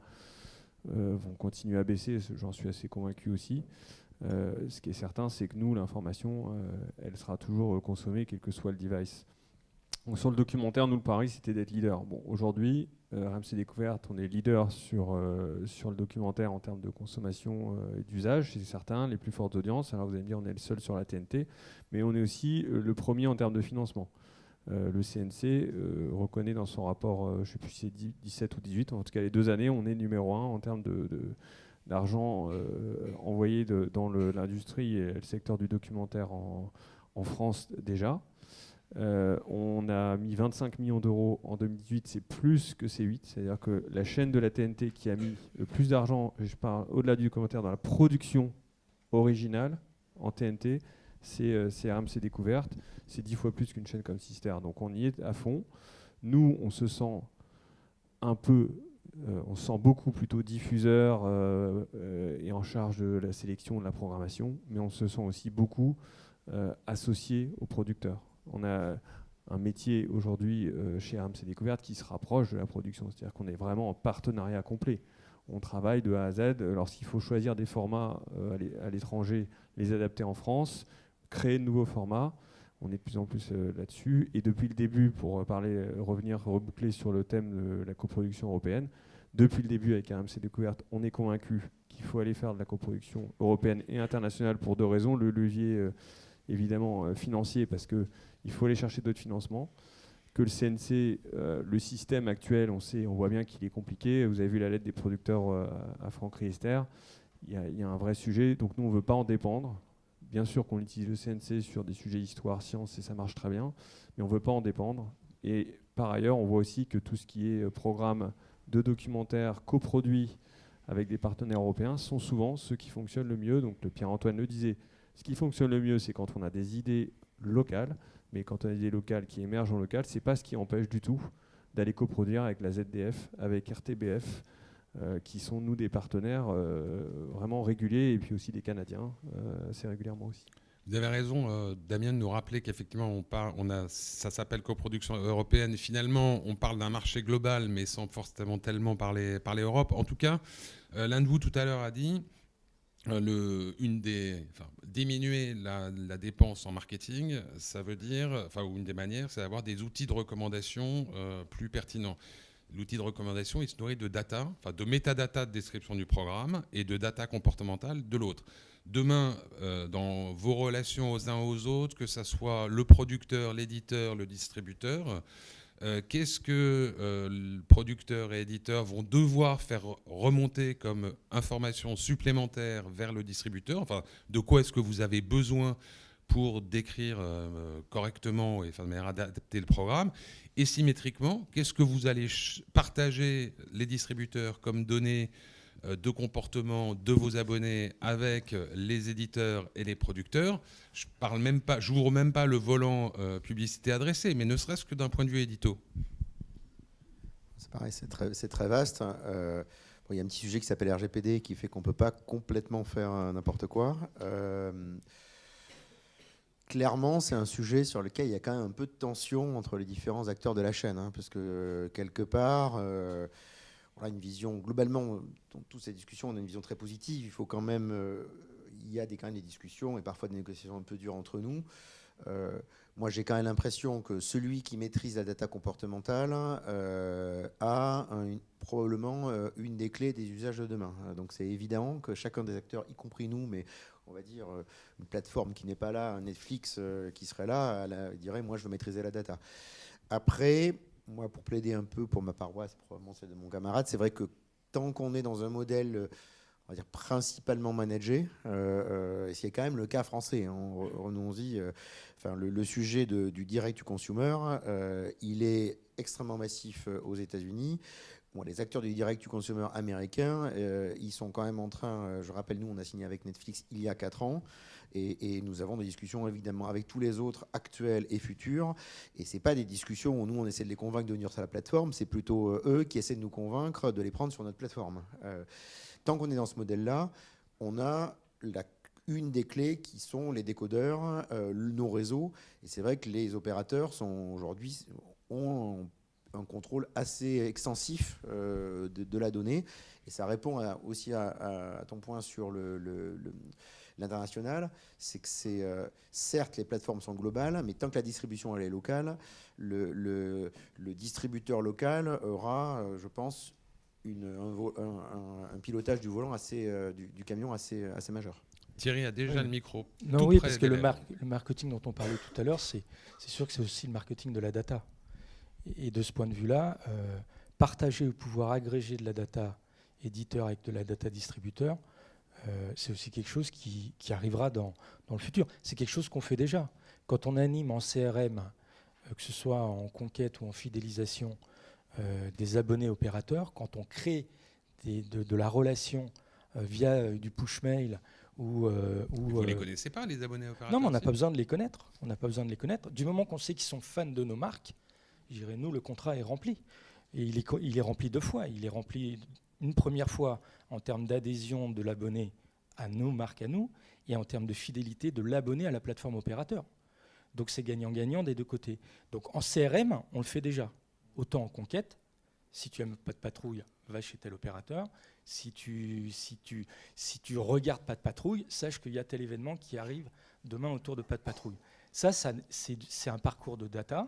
vont continuer à baisser, j'en suis assez convaincu aussi. Ce qui est certain, c'est que nous, l'information, elle sera toujours consommée, quel que soit le device. Donc, sur le documentaire, nous, le pari, c'était d'être leader. Bon, aujourd'hui, RMC Découverte, on est leader sur le documentaire en termes de consommation et d'usage, c'est certain, les plus fortes audiences. Alors vous allez me dire, on est le seul sur la TNT, mais on est aussi le premier en termes de financement. Le CNC reconnaît dans son rapport, je ne sais plus si c'est 17 ou 18, en tout cas les 2 années, on est numéro 1 en termes d'argent envoyé dans l'industrie et le secteur du documentaire en France déjà. On a mis 25 millions d'euros en 2018, c'est plus que C8, c'est-à-dire que la chaîne de la TNT qui a mis le plus d'argent, je parle au-delà du documentaire, dans la production originale en TNT, c'est RMC Découverte, c'est 10 fois plus qu'une chaîne comme Sister, donc on y est à fond. Nous, on se sent on se sent beaucoup plutôt diffuseur et en charge de la sélection, de la programmation, mais on se sent aussi beaucoup associé aux producteurs. On a un métier aujourd'hui chez RMC Découverte qui se rapproche de la production, c'est-à-dire qu'on est vraiment en partenariat complet. on travaille de A à Z. Lorsqu'il faut choisir des formats à l'étranger, les adapter en France, créer de nouveaux formats. On est de plus en plus là-dessus. Et depuis le début, pour reboucler sur le thème de la coproduction européenne, depuis le début avec RMC Découverte, on est convaincu qu'il faut aller faire de la coproduction européenne et internationale pour 2 raisons. Le levier, évidemment, financier, parce qu'il faut aller chercher d'autres financements. Que le CNC, le système actuel, on voit bien qu'il est compliqué. Vous avez vu la lettre des producteurs à Franck Riester. Il y a un vrai sujet. Donc nous, on ne veut pas en dépendre. Bien sûr qu'on utilise le CNC sur des sujets histoire, sciences, et ça marche très bien, mais on ne veut pas en dépendre. Et par ailleurs, on voit aussi que tout ce qui est programme de documentaires coproduits avec des partenaires européens sont souvent ceux qui fonctionnent le mieux. Donc le Pierre-Antoine le disait, ce qui fonctionne le mieux, c'est quand on a des idées locales, mais quand on a des idées locales qui émergent en local, ce n'est pas ce qui empêche du tout d'aller coproduire avec la ZDF, avec RTBF, qui sont, nous, des partenaires vraiment réguliers, et puis aussi des Canadiens, assez régulièrement aussi. Vous avez raison, Damien, de nous rappeler qu'effectivement, ça s'appelle coproduction européenne. Finalement, on parle d'un marché global, mais sans forcément tellement parler Europe. En tout cas, l'un de vous, tout à l'heure, a dit diminuer la dépense en marketing, ça veut dire, ou une des manières, c'est d'avoir des outils de recommandation plus pertinents. L'outil de recommandation, il se nourrit de data, de métadata de description du programme et de data comportementale de l'autre. Demain, dans vos relations aux uns aux autres, que ce soit le producteur, l'éditeur, le distributeur, qu'est-ce que le producteur et éditeur vont devoir faire remonter comme information supplémentaire vers le distributeur? De quoi est-ce que vous avez besoin pour décrire correctement et de manière adapter le programme? Et symétriquement, qu'est-ce que vous allez partager, les distributeurs, comme données de comportement de vos abonnés avec les éditeurs et les producteurs? Je n'ouvre même pas le volant publicité adressée, mais ne serait-ce que d'un point de vue édito. C'est pareil, c'est très vaste. Il y a un petit sujet qui s'appelle RGPD qui fait qu'on ne peut pas complètement faire n'importe quoi. Clairement, c'est un sujet sur lequel il y a quand même un peu de tension entre les différents acteurs de la chaîne, parce que quelque part, on a une vision, globalement, dans toutes ces discussions, on a une vision très positive. Il faut quand même, il y a quand même des discussions et parfois des négociations un peu dures entre nous. Moi, j'ai quand même l'impression que celui qui maîtrise la data comportementale a probablement une des clés des usages de demain. Donc, c'est évident que chacun des acteurs, y compris nous, mais on va dire une plateforme qui n'est pas là, un Netflix qui serait là, elle dirait, moi, je veux maîtriser la data. Après, moi, pour plaider un peu pour ma paroisse, probablement celle de mon camarade, c'est vrai que tant qu'on est dans un modèle, on va dire, principalement managé, et c'est quand même le cas français, renonce-y, le sujet du direct to consumer, il est extrêmement massif aux États-Unis. Bon, les acteurs du direct to consumer américains, ils sont quand même en train, je rappelle, nous, on a signé avec Netflix il y a 4 ans, et nous avons des discussions évidemment avec tous les autres actuels et futurs, et c'est pas des discussions où nous, on essaie de les convaincre de venir sur la plateforme, c'est plutôt eux qui essaient de nous convaincre de les prendre sur notre plateforme. Tant qu'on est dans ce modèle-là, on a une des clés qui sont les décodeurs, nos réseaux, et c'est vrai que les opérateurs aujourd'hui ont un contrôle assez extensif de la donnée, et ça répond aussi à ton point sur l'international, c'est que certes les plateformes sont globales, mais tant que la distribution elle est locale, le distributeur local aura, je pense, un pilotage du volant du camion assez majeur. Thierry a déjà le micro. Non, oui, parce que le marketing dont on parlait tout à l'heure, c'est sûr que c'est aussi le marketing de la data. Et de ce point de vue-là, partager ou pouvoir agréger de la data éditeur avec de la data distributeur, c'est aussi quelque chose qui arrivera dans le futur. C'est quelque chose qu'on fait déjà. Quand on anime en CRM, que ce soit en conquête ou en fidélisation des abonnés opérateurs, quand on crée de la relation via du push mail ou vous ne les connaissez pas, les abonnés opérateurs? Non, mais on n'a pas besoin de les connaître. On n'a pas besoin de les connaître. Du moment qu'on sait qu'ils sont fans de nos marques, je dirais, nous, le contrat est rempli. Et il est rempli 2 fois. Il est rempli une première fois en termes d'adhésion de l'abonné à nos marques à nous et en termes de fidélité de l'abonné à la plateforme opérateur. Donc c'est gagnant-gagnant des 2 côtés. Donc en CRM, on le fait déjà. Autant en conquête, si tu n'aimes pas de patrouille, va chez tel opérateur. Si tu regardes Pas de Patrouille, sache qu'il y a tel événement qui arrive demain autour de Pas de Patrouille. Ça c'est un parcours de data.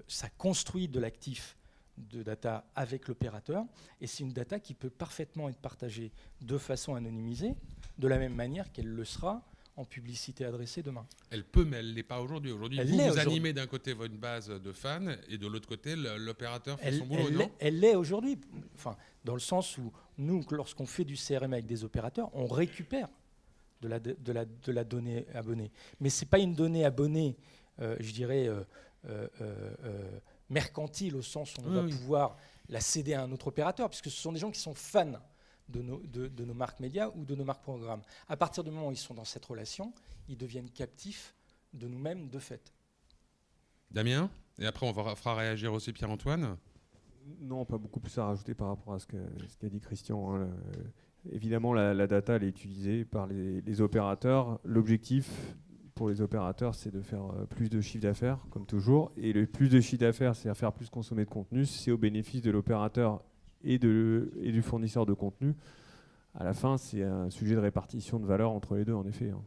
Ça construit de l'actif de data avec l'opérateur, et c'est une data qui peut parfaitement être partagée de façon anonymisée, de la même manière qu'elle le sera en publicité adressée demain. Elle peut, mais elle ne l'est pas aujourd'hui. Aujourd'hui, vous animez d'un côté votre base de fans, et de l'autre côté, l'opérateur fait son boulot, non ? Elle l'est aujourd'hui, enfin, dans le sens où nous, lorsqu'on fait du CRM avec des opérateurs, on récupère de la donnée abonnée. Mais ce n'est pas une donnée abonnée, je dirais, mercantile, au sens où on va pouvoir la céder à un autre opérateur, puisque ce sont des gens qui sont fans de nos marques médias ou de nos marques programmes. À partir du moment où ils sont dans cette relation, ils deviennent captifs de nous-mêmes de fait. Damien ? Et après, on fera réagir aussi Pierre-Antoine. Non, pas beaucoup plus à rajouter par rapport à ce qu'a dit Christian. Hein. Évidemment, la data, elle est utilisée par les opérateurs. L'objectif pour les opérateurs, c'est de faire plus de chiffre d'affaires, comme toujours. Et le plus de chiffre d'affaires, c'est à faire plus consommer de contenu. C'est au bénéfice de l'opérateur et du fournisseur de contenu. À la fin, c'est un sujet de répartition de valeur entre les deux, en effet. Hein.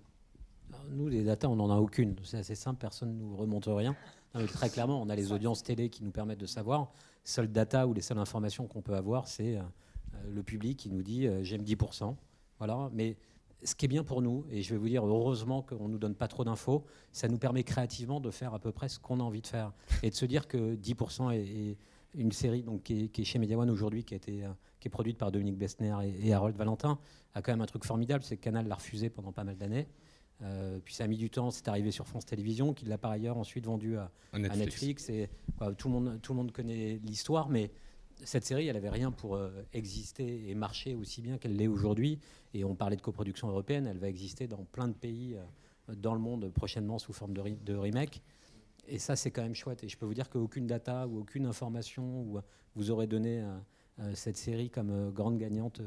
Alors, nous, les datas, on n'en a aucune. C'est assez simple, personne ne nous remonte rien. Non, mais très clairement, on a les audiences télé qui nous permettent de savoir. Seule data ou les seules informations qu'on peut avoir, c'est le public qui nous dit j'aime 10%. Voilà. Mais ce qui est bien pour nous, et je vais vous dire heureusement qu'on ne nous donne pas trop d'infos, ça nous permet créativement de faire à peu près ce qu'on a envie de faire. Et de se dire que 10% est une série donc, qui est chez Media One aujourd'hui, qui est produite par Dominique Besnéard et Harold Valentin, a quand même un truc formidable, c'est que Canal l'a refusé pendant pas mal d'années. Puis ça a mis du temps, c'est arrivé sur France Télévisions, qui l'a par ailleurs ensuite vendu à Netflix. Et, tout le monde connaît l'histoire, mais cette série, elle n'avait rien pour exister et marcher aussi bien qu'elle l'est aujourd'hui. Et on parlait de coproduction européenne, elle va exister dans plein de pays dans le monde prochainement sous forme de remake. Et ça, c'est quand même chouette. Et je peux vous dire qu'aucune data ou aucune information vous aurait donné cette série comme grande gagnante.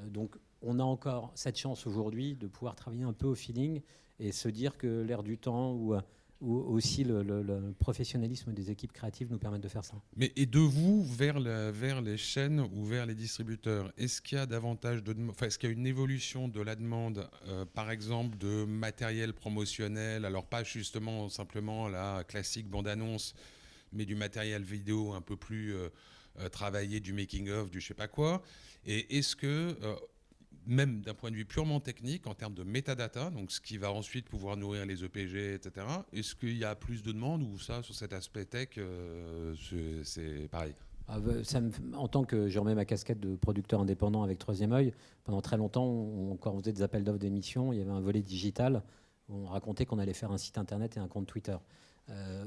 Donc, on a encore cette chance aujourd'hui de pouvoir travailler un peu au feeling et se dire que l'air du temps ou aussi le professionnalisme des équipes créatives nous permettent de faire ça. Mais et de vous vers les chaînes ou vers les distributeurs, est-ce qu'il y a davantage est-ce qu'il y a une évolution de la demande, par exemple, de matériel promotionnel, alors pas justement simplement la classique bande-annonce, mais du matériel vidéo un peu plus travaillé, du making-of, du je sais pas quoi. Et est-ce que même d'un point de vue purement technique, en termes de metadata, donc ce qui va ensuite pouvoir nourrir les EPG, etc., est-ce qu'il y a plus de demandes ou ça, sur cet aspect tech, c'est pareil ? En tant que je remets ma casquette de producteur indépendant avec Troisième œil, pendant très longtemps, quand on faisait des appels d'offres d'émissions, il y avait un volet digital où on racontait qu'on allait faire un site internet et un compte Twitter.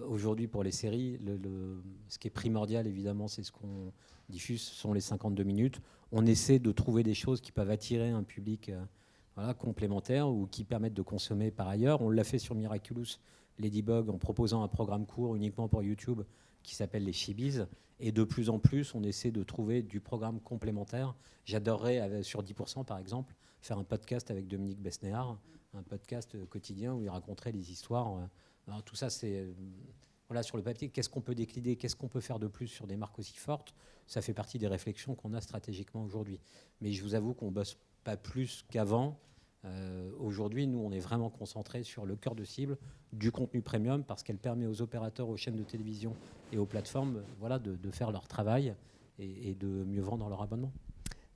Aujourd'hui, pour les séries, ce qui est primordial, évidemment, c'est ce qu'on diffuse, ce sont les 52 minutes. On essaie de trouver des choses qui peuvent attirer un public complémentaire ou qui permettent de consommer par ailleurs. On l'a fait sur Miraculous Ladybug en proposant un programme court uniquement pour YouTube qui s'appelle les Chibis. Et de plus en plus, on essaie de trouver du programme complémentaire. J'adorerais, sur 10% par exemple, faire un podcast avec Dominique Besnéard, un podcast quotidien où il raconterait les histoires. Alors, tout ça, c'est sur le papier. Qu'est-ce qu'on peut décliner ? Qu'est-ce qu'on peut faire de plus sur des marques aussi fortes ? Ça fait partie des réflexions qu'on a stratégiquement aujourd'hui. Mais je vous avoue qu'on ne bosse pas plus qu'avant. Aujourd'hui, nous, on est vraiment concentrés sur le cœur de cible du contenu premium parce qu'elle permet aux opérateurs, aux chaînes de télévision et aux plateformes de faire leur travail et de mieux vendre leur abonnement.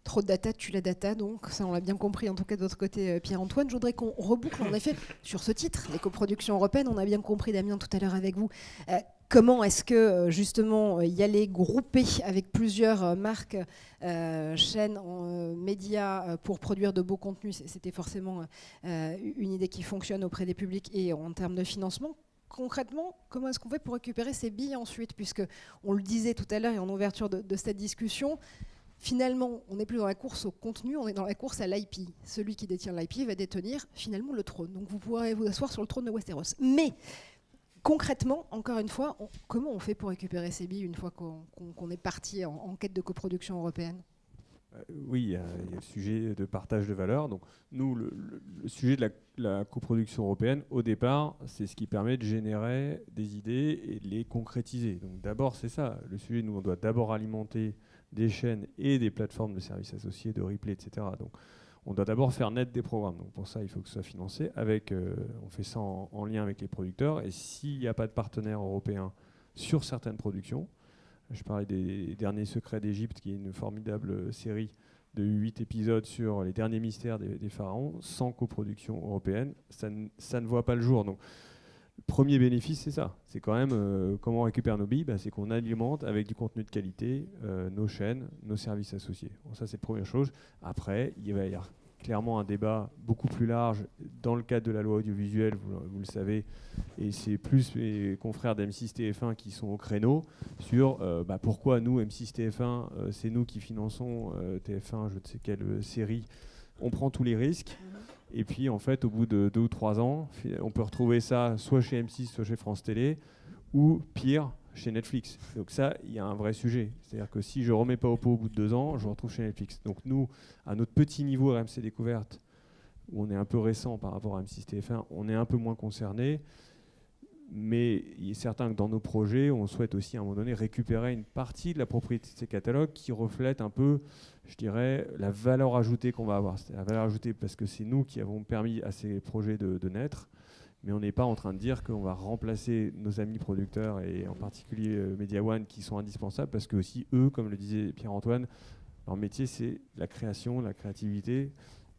Trop de data tue la data, donc ça on l'a bien compris en tout cas de votre côté Pierre-Antoine. Je voudrais qu'on reboucle en effet sur ce titre, les coproductions européennes. On a bien compris Damien tout à l'heure avec vous. Comment est-ce que justement y aller grouper avec plusieurs marques, chaînes, médias pour produire de beaux contenus, c'était forcément une idée qui fonctionne auprès des publics et en termes de financement. Concrètement, comment est-ce qu'on fait pour récupérer ces billes ensuite, puisque on le disait tout à l'heure et en ouverture de cette discussion, finalement, on n'est plus dans la course au contenu, on est dans la course à l'IP. Celui qui détient l'IP va détenir finalement le trône. Donc vous pourrez vous asseoir sur le trône de Westeros. Mais concrètement, encore une fois, comment on fait pour récupérer ces billes une fois qu'on est parti en quête de coproduction européenne ? Oui, il y a le sujet de partage de valeur. Donc, nous, le sujet de la coproduction européenne, au départ, c'est ce qui permet de générer des idées et de les concrétiser. Donc, d'abord, c'est ça. Le sujet, nous, on doit d'abord alimenter des chaînes et des plateformes de services associés, de replay, etc. Donc, on doit d'abord faire naître des programmes. Donc, pour ça, il faut que ce soit financé. On fait ça en lien avec les producteurs. Et s'il n'y a pas de partenaire européen sur certaines productions, je parlais des Derniers Secrets d'Égypte, qui est une formidable série de 8 épisodes sur les derniers mystères des pharaons, sans coproduction européenne, ça ne voit pas le jour. Donc, le premier bénéfice, c'est ça. C'est quand même comment on récupère nos billes, c'est qu'on alimente avec du contenu de qualité nos chaînes, nos services associés. Bon, ça, c'est la première chose. Après, il va y avoir clairement un débat beaucoup plus large dans le cadre de la loi audiovisuelle, vous le savez, et c'est plus mes confrères d'M6 TF1 qui sont au créneau sur pourquoi nous, M6 TF1, c'est nous qui finançons TF1, je ne sais quelle série, on prend tous les risques. Et puis, en fait, au bout de 2 ou 3 ans, on peut retrouver ça soit chez M6, soit chez France Télé, ou pire, chez Netflix. Donc ça, il y a un vrai sujet. C'est-à-dire que si je ne remets pas au pot au bout de 2 ans, je me retrouve chez Netflix. Donc nous, à notre petit niveau RMC Découverte, où on est un peu récent par rapport à M6 TF1, on est un peu moins concerné. Mais il est certain que dans nos projets, on souhaite aussi à un moment donné récupérer une partie de la propriété de ces catalogues qui reflète un peu, je dirais, la valeur ajoutée qu'on va avoir. C'est la valeur ajoutée parce que c'est nous qui avons permis à ces projets de naître, mais on n'est pas en train de dire qu'on va remplacer nos amis producteurs et en particulier Media One qui sont indispensables parce que aussi eux, comme le disait Pierre-Antoine, leur métier c'est la création, la créativité.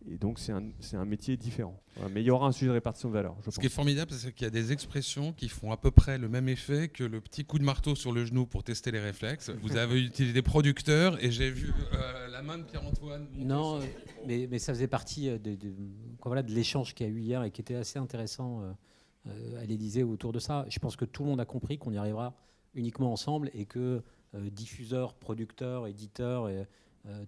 Et donc, c'est un métier différent. Voilà, mais il y aura un sujet de répartition de valeur, je pense. Ce qui est formidable, c'est qu'il y a des expressions qui font à peu près le même effet que le petit coup de marteau sur le genou pour tester les réflexes. Vous avez utilisé des producteurs et j'ai vu la main de Pierre-Antoine. Non, mais ça faisait partie de l'échange qu'il y a eu hier et qui était assez intéressant à l'Élysée autour de ça. Je pense que tout le monde a compris qu'on y arrivera uniquement ensemble et que diffuseurs, producteurs, éditeurs...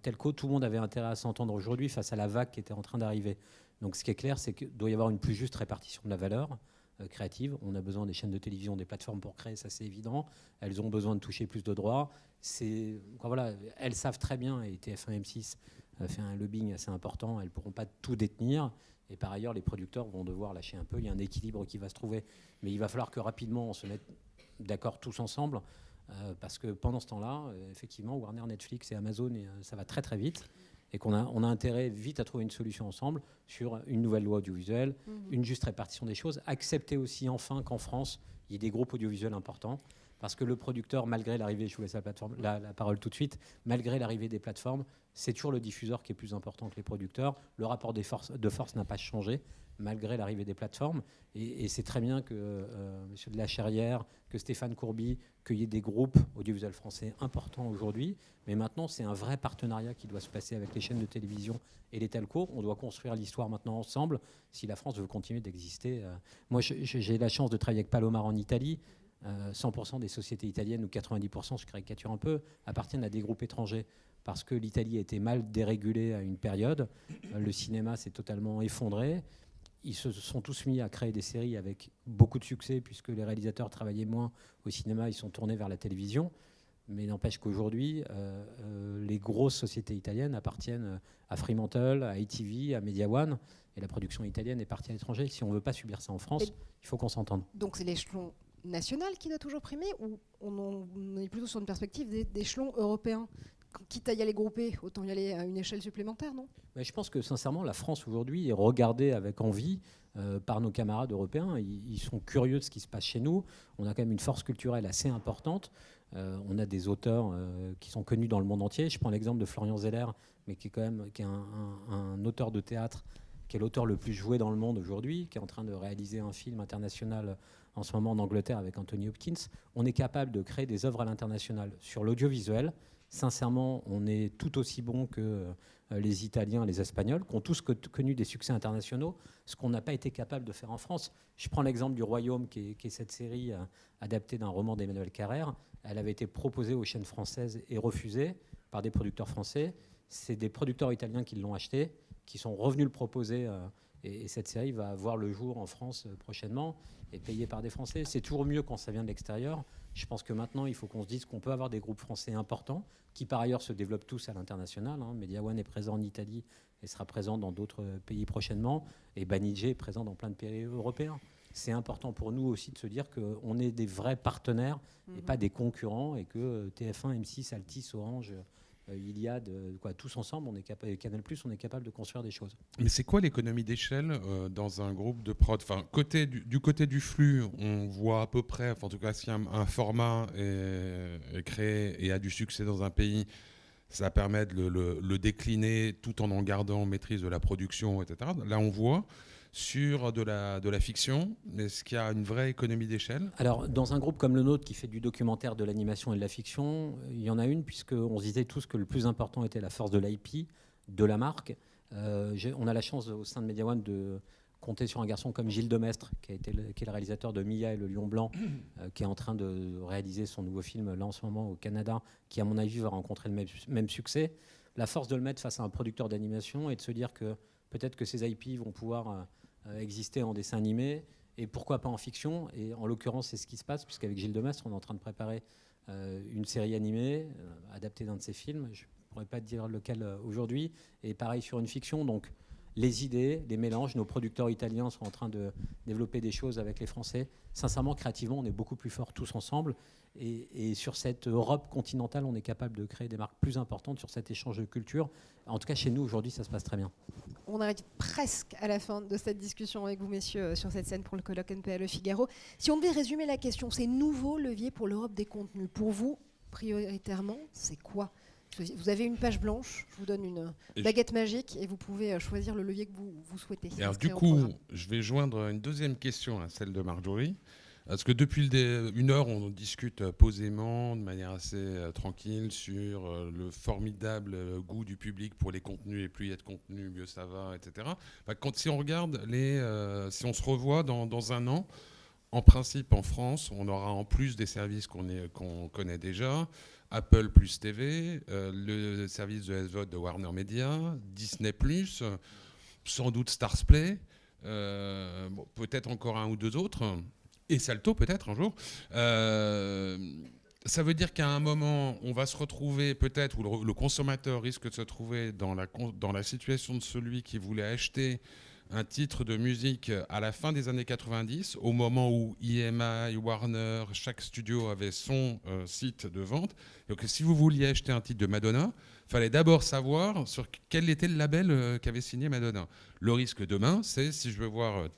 telco, tout le monde avait intérêt à s'entendre aujourd'hui face à la vague qui était en train d'arriver. Donc ce qui est clair, c'est qu'il doit y avoir une plus juste répartition de la valeur créative. On a besoin des chaînes de télévision, des plateformes pour créer, ça c'est évident. Elles ont besoin de toucher plus de droits. Elles savent très bien, et TF1 M6 fait un lobbying assez important, elles ne pourront pas tout détenir. Et par ailleurs, les producteurs vont devoir lâcher un peu. Il y a un équilibre qui va se trouver. Mais il va falloir que rapidement on se mette d'accord tous ensemble. Parce que pendant ce temps-là, effectivement, Warner, Netflix et Amazon, ça va très très vite. Et qu'on a intérêt vite à trouver une solution ensemble sur une nouvelle loi audiovisuelle, une juste répartition des choses. Accepter aussi enfin qu'en France, il y ait des groupes audiovisuels importants. Parce que le producteur, malgré l'arrivée, je vous laisse la parole tout de suite, malgré l'arrivée des plateformes, c'est toujours le diffuseur qui est plus important que les producteurs. Le rapport de force n'a pas changé, malgré l'arrivée des plateformes. Et c'est très bien que M. de la Cherrière, que Stéphane Courby, qu'il y ait des groupes audiovisuels français importants aujourd'hui. Mais maintenant, c'est un vrai partenariat qui doit se passer avec les chaînes de télévision et les telcos. On doit construire l'histoire maintenant ensemble si la France veut continuer d'exister. Moi, j'ai la chance de travailler avec Palomar en Italie. 100% des sociétés italiennes, ou 90%, je caricature un peu, appartiennent à des groupes étrangers. Parce que l'Italie a été mal dérégulée à une période. Le cinéma s'est totalement effondré. Ils se sont tous mis à créer des séries avec beaucoup de succès, puisque les réalisateurs travaillaient moins au cinéma, ils sont tournés vers la télévision. Mais n'empêche qu'aujourd'hui, les grosses sociétés italiennes appartiennent à Fremantle, à ITV, à Media One, et la production italienne est partie à l'étranger. Si on ne veut pas subir ça en France, il faut qu'on s'entende. Donc c'est l'échelon national qui doit toujours primer, ou on est plutôt sur une perspective d'échelon européen? Quitte à y aller groupé, autant y aller à une échelle supplémentaire, non? Mais je pense que sincèrement, la France aujourd'hui est regardée avec envie par nos camarades européens. Ils sont curieux de ce qui se passe chez nous. On a quand même une force culturelle assez importante. On a des auteurs qui sont connus dans le monde entier. Je prends l'exemple de Florian Zeller, mais qui est un auteur de théâtre, qui est l'auteur le plus joué dans le monde aujourd'hui, qui est en train de réaliser un film international en ce moment en Angleterre avec Anthony Hopkins. On est capable de créer des œuvres à l'international sur l'audiovisuel. Sincèrement, on est tout aussi bon que les Italiens, les Espagnols, qui ont tous connu des succès internationaux, ce qu'on n'a pas été capable de faire en France. Je prends l'exemple du Royaume, qui est cette série adaptée d'un roman d'Emmanuel Carrère. Elle avait été proposée aux chaînes françaises et refusée par des producteurs français. C'est des producteurs italiens qui l'ont achetée, qui sont revenus le proposer. Et cette série va voir le jour en France prochainement et payée par des Français. C'est toujours mieux quand ça vient de l'extérieur. Je pense que maintenant, il faut qu'on se dise qu'on peut avoir des groupes français importants qui, par ailleurs, se développent tous à l'international. Media One est présent en Italie et sera présent dans d'autres pays prochainement. Et Banijay est présent dans plein de pays européens. C'est important pour nous aussi de se dire qu'on est des vrais partenaires et pas des concurrents, et que TF1, M6, Altice, Orange Iliade, tous ensemble, Canal+, on est capable de construire des choses. Mais c'est quoi l'économie d'échelle dans un groupe de prod? Enfin, du côté du flux, on voit à peu près, en tout cas, si un format est créé et a du succès dans un pays, ça permet de le décliner tout en gardant maîtrise de la production, etc. Là, on voit sur de la fiction, est-ce qu'il y a une vraie économie d'échelle? Alors, dans un groupe comme le nôtre qui fait du documentaire, de l'animation et de la fiction, il y en a une, puisqu'on se disait tous que le plus important était la force de l'IP, de la marque. On a la chance au sein de Media One de compter sur un garçon comme Gilles Demestre, qui est le réalisateur de Mia et le Lion Blanc, qui est en train de réaliser son nouveau film là en ce moment au Canada, qui à mon avis va rencontrer le même succès. La force de le mettre face à un producteur d'animation et de se dire que peut-être que ces IP vont pouvoir exister en dessin animé et pourquoi pas en fiction. Et en l'occurrence, c'est ce qui se passe, puisqu'avec Gilles Demestre, on est en train de préparer une série animée adaptée d'un de ses films. Je ne pourrais pas te dire lequel aujourd'hui. Et pareil sur une fiction. Donc les idées, les mélanges, nos producteurs italiens sont en train de développer des choses avec les Français. Sincèrement, créativement, on est beaucoup plus forts tous ensemble. Et sur cette Europe continentale, on est capable de créer des marques plus importantes sur cet échange de culture. En tout cas, chez nous, aujourd'hui, ça se passe très bien. On arrive presque à la fin de cette discussion avec vous, messieurs, sur cette scène pour le colloque NPA Le Figaro. Si on devait résumer la question, ces nouveaux leviers pour l'Europe des contenus, pour vous, prioritairement, c'est quoi? Vous avez une page blanche, je vous donne une baguette magique et vous pouvez choisir le levier que vous souhaitez. Et alors, du coup, je vais joindre une deuxième question à celle de Marjorie. Parce que depuis une heure, on discute posément, de manière assez tranquille, sur le formidable goût du public pour les contenus, et plus il y a de contenu, mieux ça va, etc. Enfin, si on regarde, si on se revoit dans un an, en principe, en France, on aura en plus des services qu'on connaît déjà, Apple plus TV, le service de SVOD de Warner Media, Disney+, sans doute Starzplay, peut-être encore un ou deux autres, et Salto peut-être un jour. Ça veut dire qu'à un moment, on va se retrouver peut-être, ou le consommateur risque de se trouver dans la situation de celui qui voulait acheter un titre de musique à la fin des années 90, au moment où EMI, Warner, chaque studio avait son site de vente. Donc si vous vouliez acheter un titre de Madonna, il fallait d'abord savoir sur quel était le label qu'avait signé Madonna. Le risque demain, c'est si je veux voir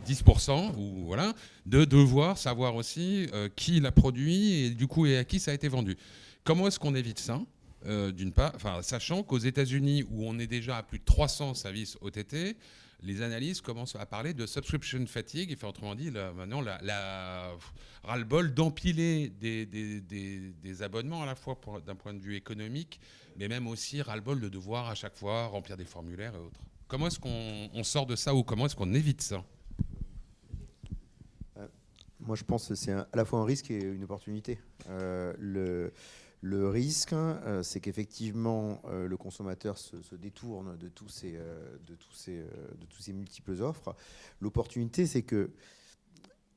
10%, ou voilà, de devoir savoir aussi qui l'a produit et du coup et à qui ça a été vendu. Comment est-ce qu'on évite ça ? D'une part, sachant qu'aux États-Unis, où on est déjà à plus de 300 services OTT, les analystes commencent à parler de subscription fatigue. Enfin, autrement dit, maintenant, ras-le-bol d'empiler des abonnements à la fois d'un point de vue économique, mais même aussi ras-le-bol de devoir à chaque fois remplir des formulaires et autres. Comment est-ce qu'on sort de ça ou comment est-ce qu'on évite ça ? Moi, je pense que c'est à la fois un risque et une opportunité. Le risque, c'est qu'effectivement, le consommateur se détourne de tous ces multiples offres. L'opportunité, c'est que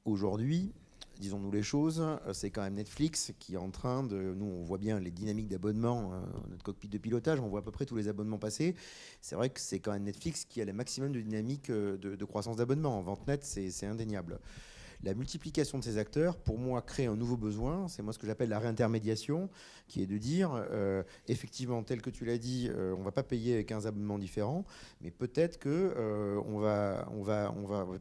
aujourd'hui, disons-nous les choses, c'est quand même Netflix qui est en train de... Nous, on voit bien les dynamiques d'abonnement, notre cockpit de pilotage, on voit à peu près tous les abonnements passés. C'est vrai que c'est quand même Netflix qui a le maximum de dynamique de croissance d'abonnement. En vente nette, c'est indéniable. La multiplication de ces acteurs, pour moi, crée un nouveau besoin. C'est moi ce que j'appelle la réintermédiation, qui est de dire, effectivement, tel que tu l'as dit, on ne va pas payer 15 abonnements différents, mais peut-être qu'on va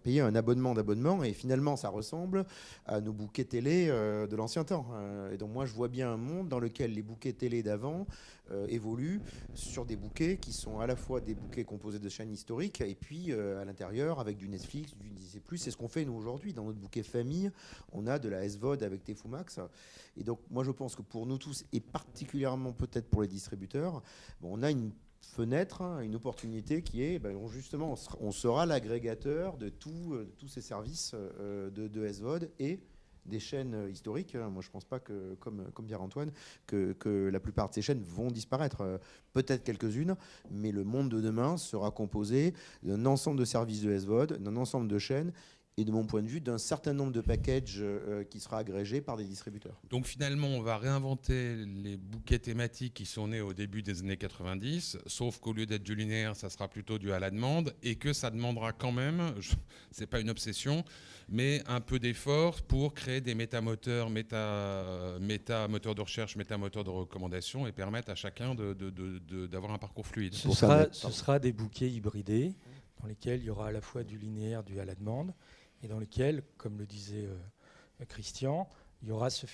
payer un abonnement d'abonnement, et finalement, ça ressemble à nos bouquets télé de l'ancien temps. Et donc, moi, je vois bien un monde dans lequel les bouquets télé d'avant évoluent sur des bouquets qui sont à la fois des bouquets composés de chaînes historiques, et puis à l'intérieur, avec du Netflix, du Disney+. C'est ce qu'on fait, nous, aujourd'hui, dans notre bouquet famille, on a de la SVOD avec Tefumax. Et donc, moi, je pense que pour nous tous, et particulièrement peut-être pour les distributeurs, on a une fenêtre, une opportunité qui est, justement, on sera l'agrégateur de tous ces services de SVOD et des chaînes historiques. Moi, je ne pense pas que, comme Pierre-Antoine, que la plupart de ces chaînes vont disparaître. Peut-être quelques-unes, mais le monde de demain sera composé d'un ensemble de services de SVOD, d'un ensemble de chaînes, et de mon point de vue, d'un certain nombre de packages qui sera agrégé par des distributeurs. Donc finalement, on va réinventer les bouquets thématiques qui sont nés au début des années 90, sauf qu'au lieu d'être du linéaire, ça sera plutôt du à la demande, et que ça demandera quand même, c'est pas une obsession, mais un peu d'effort pour créer des métamoteurs, métamoteurs de recherche, métamoteurs de recommandation, et permettre à chacun d'avoir un parcours fluide. Ce sera des bouquets hybridés, dans lesquels il y aura à la fois du linéaire, du à la demande, et dans lesquels, comme le disait Christian, il y aura ce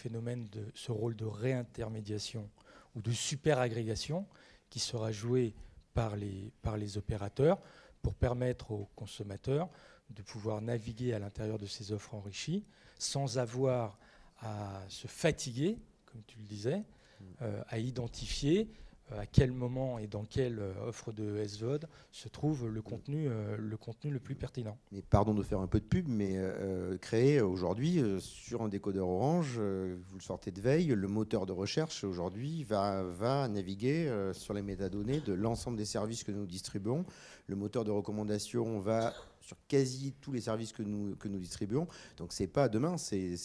rôle de réintermédiation ou de super-agrégation qui sera joué par les opérateurs pour permettre aux consommateurs de pouvoir naviguer à l'intérieur de ces offres enrichies sans avoir à se fatiguer, comme tu le disais, à identifier à quel moment et dans quelle offre de SVOD se trouve le contenu le plus pertinent. Mais pardon de faire un peu de pub, mais créer aujourd'hui sur un décodeur Orange, vous le sortez de veille, le moteur de recherche aujourd'hui va naviguer sur les métadonnées de l'ensemble des services que nous distribuons. Le moteur de recommandation va sur quasi tous les services que nous distribuons. Donc c'est pas demain, c'est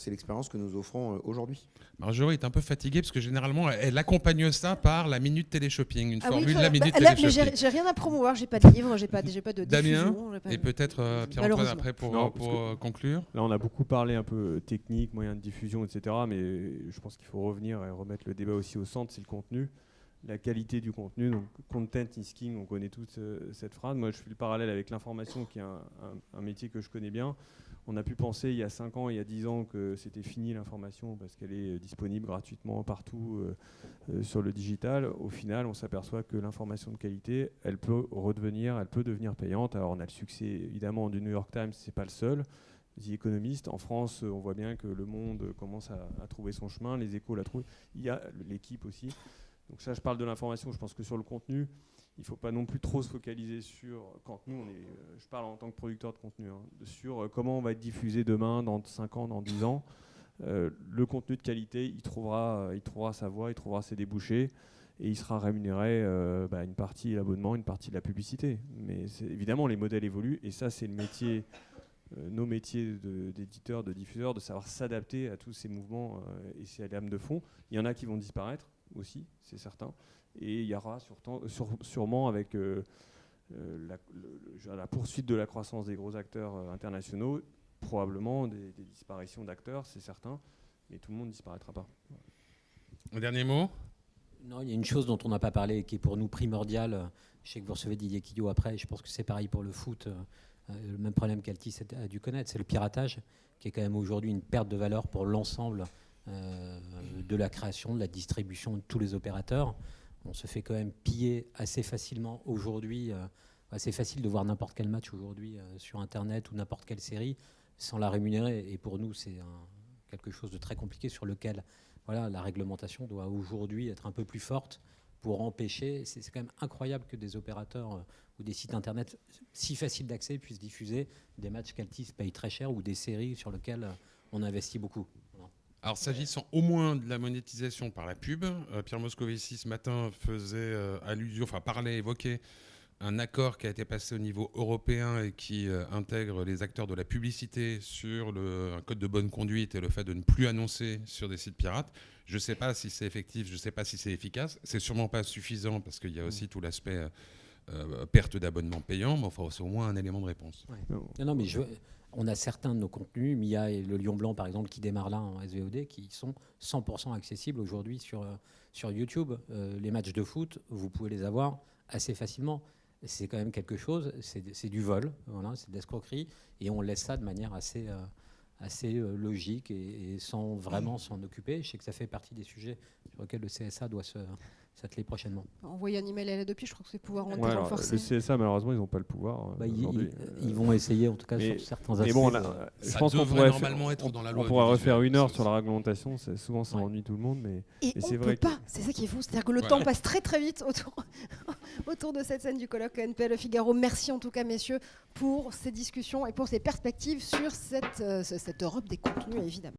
l'expérience que nous offrons aujourd'hui. Marjorie est un peu fatiguée parce que généralement elle accompagne ça par la minute téléshopping, une formule de la minute là, téléshopping. Mais j'ai rien à promouvoir, j'ai pas de livre, j'ai pas de Damien, diffusion. et peut-être Pierre-Antoine après pour conclure. Là, on a beaucoup parlé un peu technique, moyens de diffusion, etc. Mais je pense qu'il faut revenir et remettre le débat aussi au centre, c'est le contenu. La qualité du contenu, donc content is king, on connaît toute cette phrase. Moi, je fais le parallèle avec l'information, qui est un métier que je connais bien. On a pu penser il y a 5 ans, il y a 10 ans que c'était fini l'information parce qu'elle est disponible gratuitement partout sur le digital. Au final, on s'aperçoit que l'information de qualité, elle peut devenir payante. Alors, on a le succès évidemment du New York Times, c'est pas le seul. The Economist, en France, on voit bien que Le Monde commence à trouver son chemin, les Échos la trouvent. Il y a l'équipe aussi. Donc ça, je parle de l'information. Je pense que sur le contenu, il ne faut pas non plus trop se focaliser sur, quand nous, je parle en tant que producteur de contenu, sur comment on va être diffusé demain, dans 5 ans, dans 10 ans. Le contenu de qualité, il trouvera sa voie, il trouvera ses débouchés, et il sera rémunéré une partie de l'abonnement, une partie de la publicité. Mais évidemment, les modèles évoluent, et ça, c'est le métier, nos métiers d'éditeurs, de diffuseurs, de savoir s'adapter à tous ces mouvements et ces lames de fond. Il y en a qui vont disparaître aussi, c'est certain. Et il y aura sûrement avec la poursuite de la croissance des gros acteurs internationaux, probablement des disparitions d'acteurs, c'est certain, mais tout le monde ne disparaîtra pas. Un dernier mot ? Non, il y a une chose dont on n'a pas parlé qui est pour nous primordiale. Je sais que vous recevez Didier Quillot après, je pense que c'est pareil pour le foot. Le même problème qu'Altis a dû connaître, c'est le piratage, qui est quand même aujourd'hui une perte de valeur pour l'ensemble de la création, de la distribution de tous les opérateurs. On se fait quand même piller assez facilement aujourd'hui. C'est facile de voir n'importe quel match aujourd'hui sur Internet ou n'importe quelle série sans la rémunérer. Et pour nous, c'est quelque chose de très compliqué sur lequel la réglementation doit aujourd'hui être un peu plus forte pour empêcher. C'est quand même incroyable que des opérateurs ou des sites Internet si faciles d'accès puissent diffuser des matchs qu'Altis paye très cher ou des séries sur lesquelles on investit beaucoup. Alors, s'agissant au moins de la monétisation par la pub, Pierre Moscovici ce matin faisait évoquait un accord qui a été passé au niveau européen et qui intègre les acteurs de la publicité sur un code de bonne conduite et le fait de ne plus annoncer sur des sites pirates. Je ne sais pas si c'est effectif, je ne sais pas si c'est efficace. C'est sûrement pas suffisant parce qu'il y a aussi tout l'aspect perte d'abonnement payant, mais enfin, c'est au moins un élément de réponse. Ouais. Non, mais on a certains de nos contenus, Mia et le Lion Blanc par exemple, qui démarrent là en SVOD, qui sont 100% accessibles aujourd'hui sur YouTube. Les matchs de foot, vous pouvez les avoir assez facilement. C'est quand même quelque chose, c'est du vol, c'est de l'escroquerie, et on laisse ça de manière assez logique et sans vraiment s'en occuper. Je sais que ça fait partie des sujets sur lesquels le CSA doit s'atteler prochainement. Envoyer un email à la Dopi, je crois que c'est pouvoir Le renforcer. CSA, malheureusement, ils n'ont pas le pouvoir. Ils vont essayer, en tout cas, sur certains aspects. Mais bon, je pense qu'on pourrait normalement être dans la loi. On pourrait refaire 1 heure sur la réglementation. Souvent, ça ennuie tout le monde. Et on ne peut pas. C'est ça qui est fou. C'est-à-dire que le temps passe très très vite autour de cette scène du colloque NPL Figaro. Merci en tout cas, messieurs, pour ces discussions et pour ces perspectives sur cette Europe des contenus, évidemment.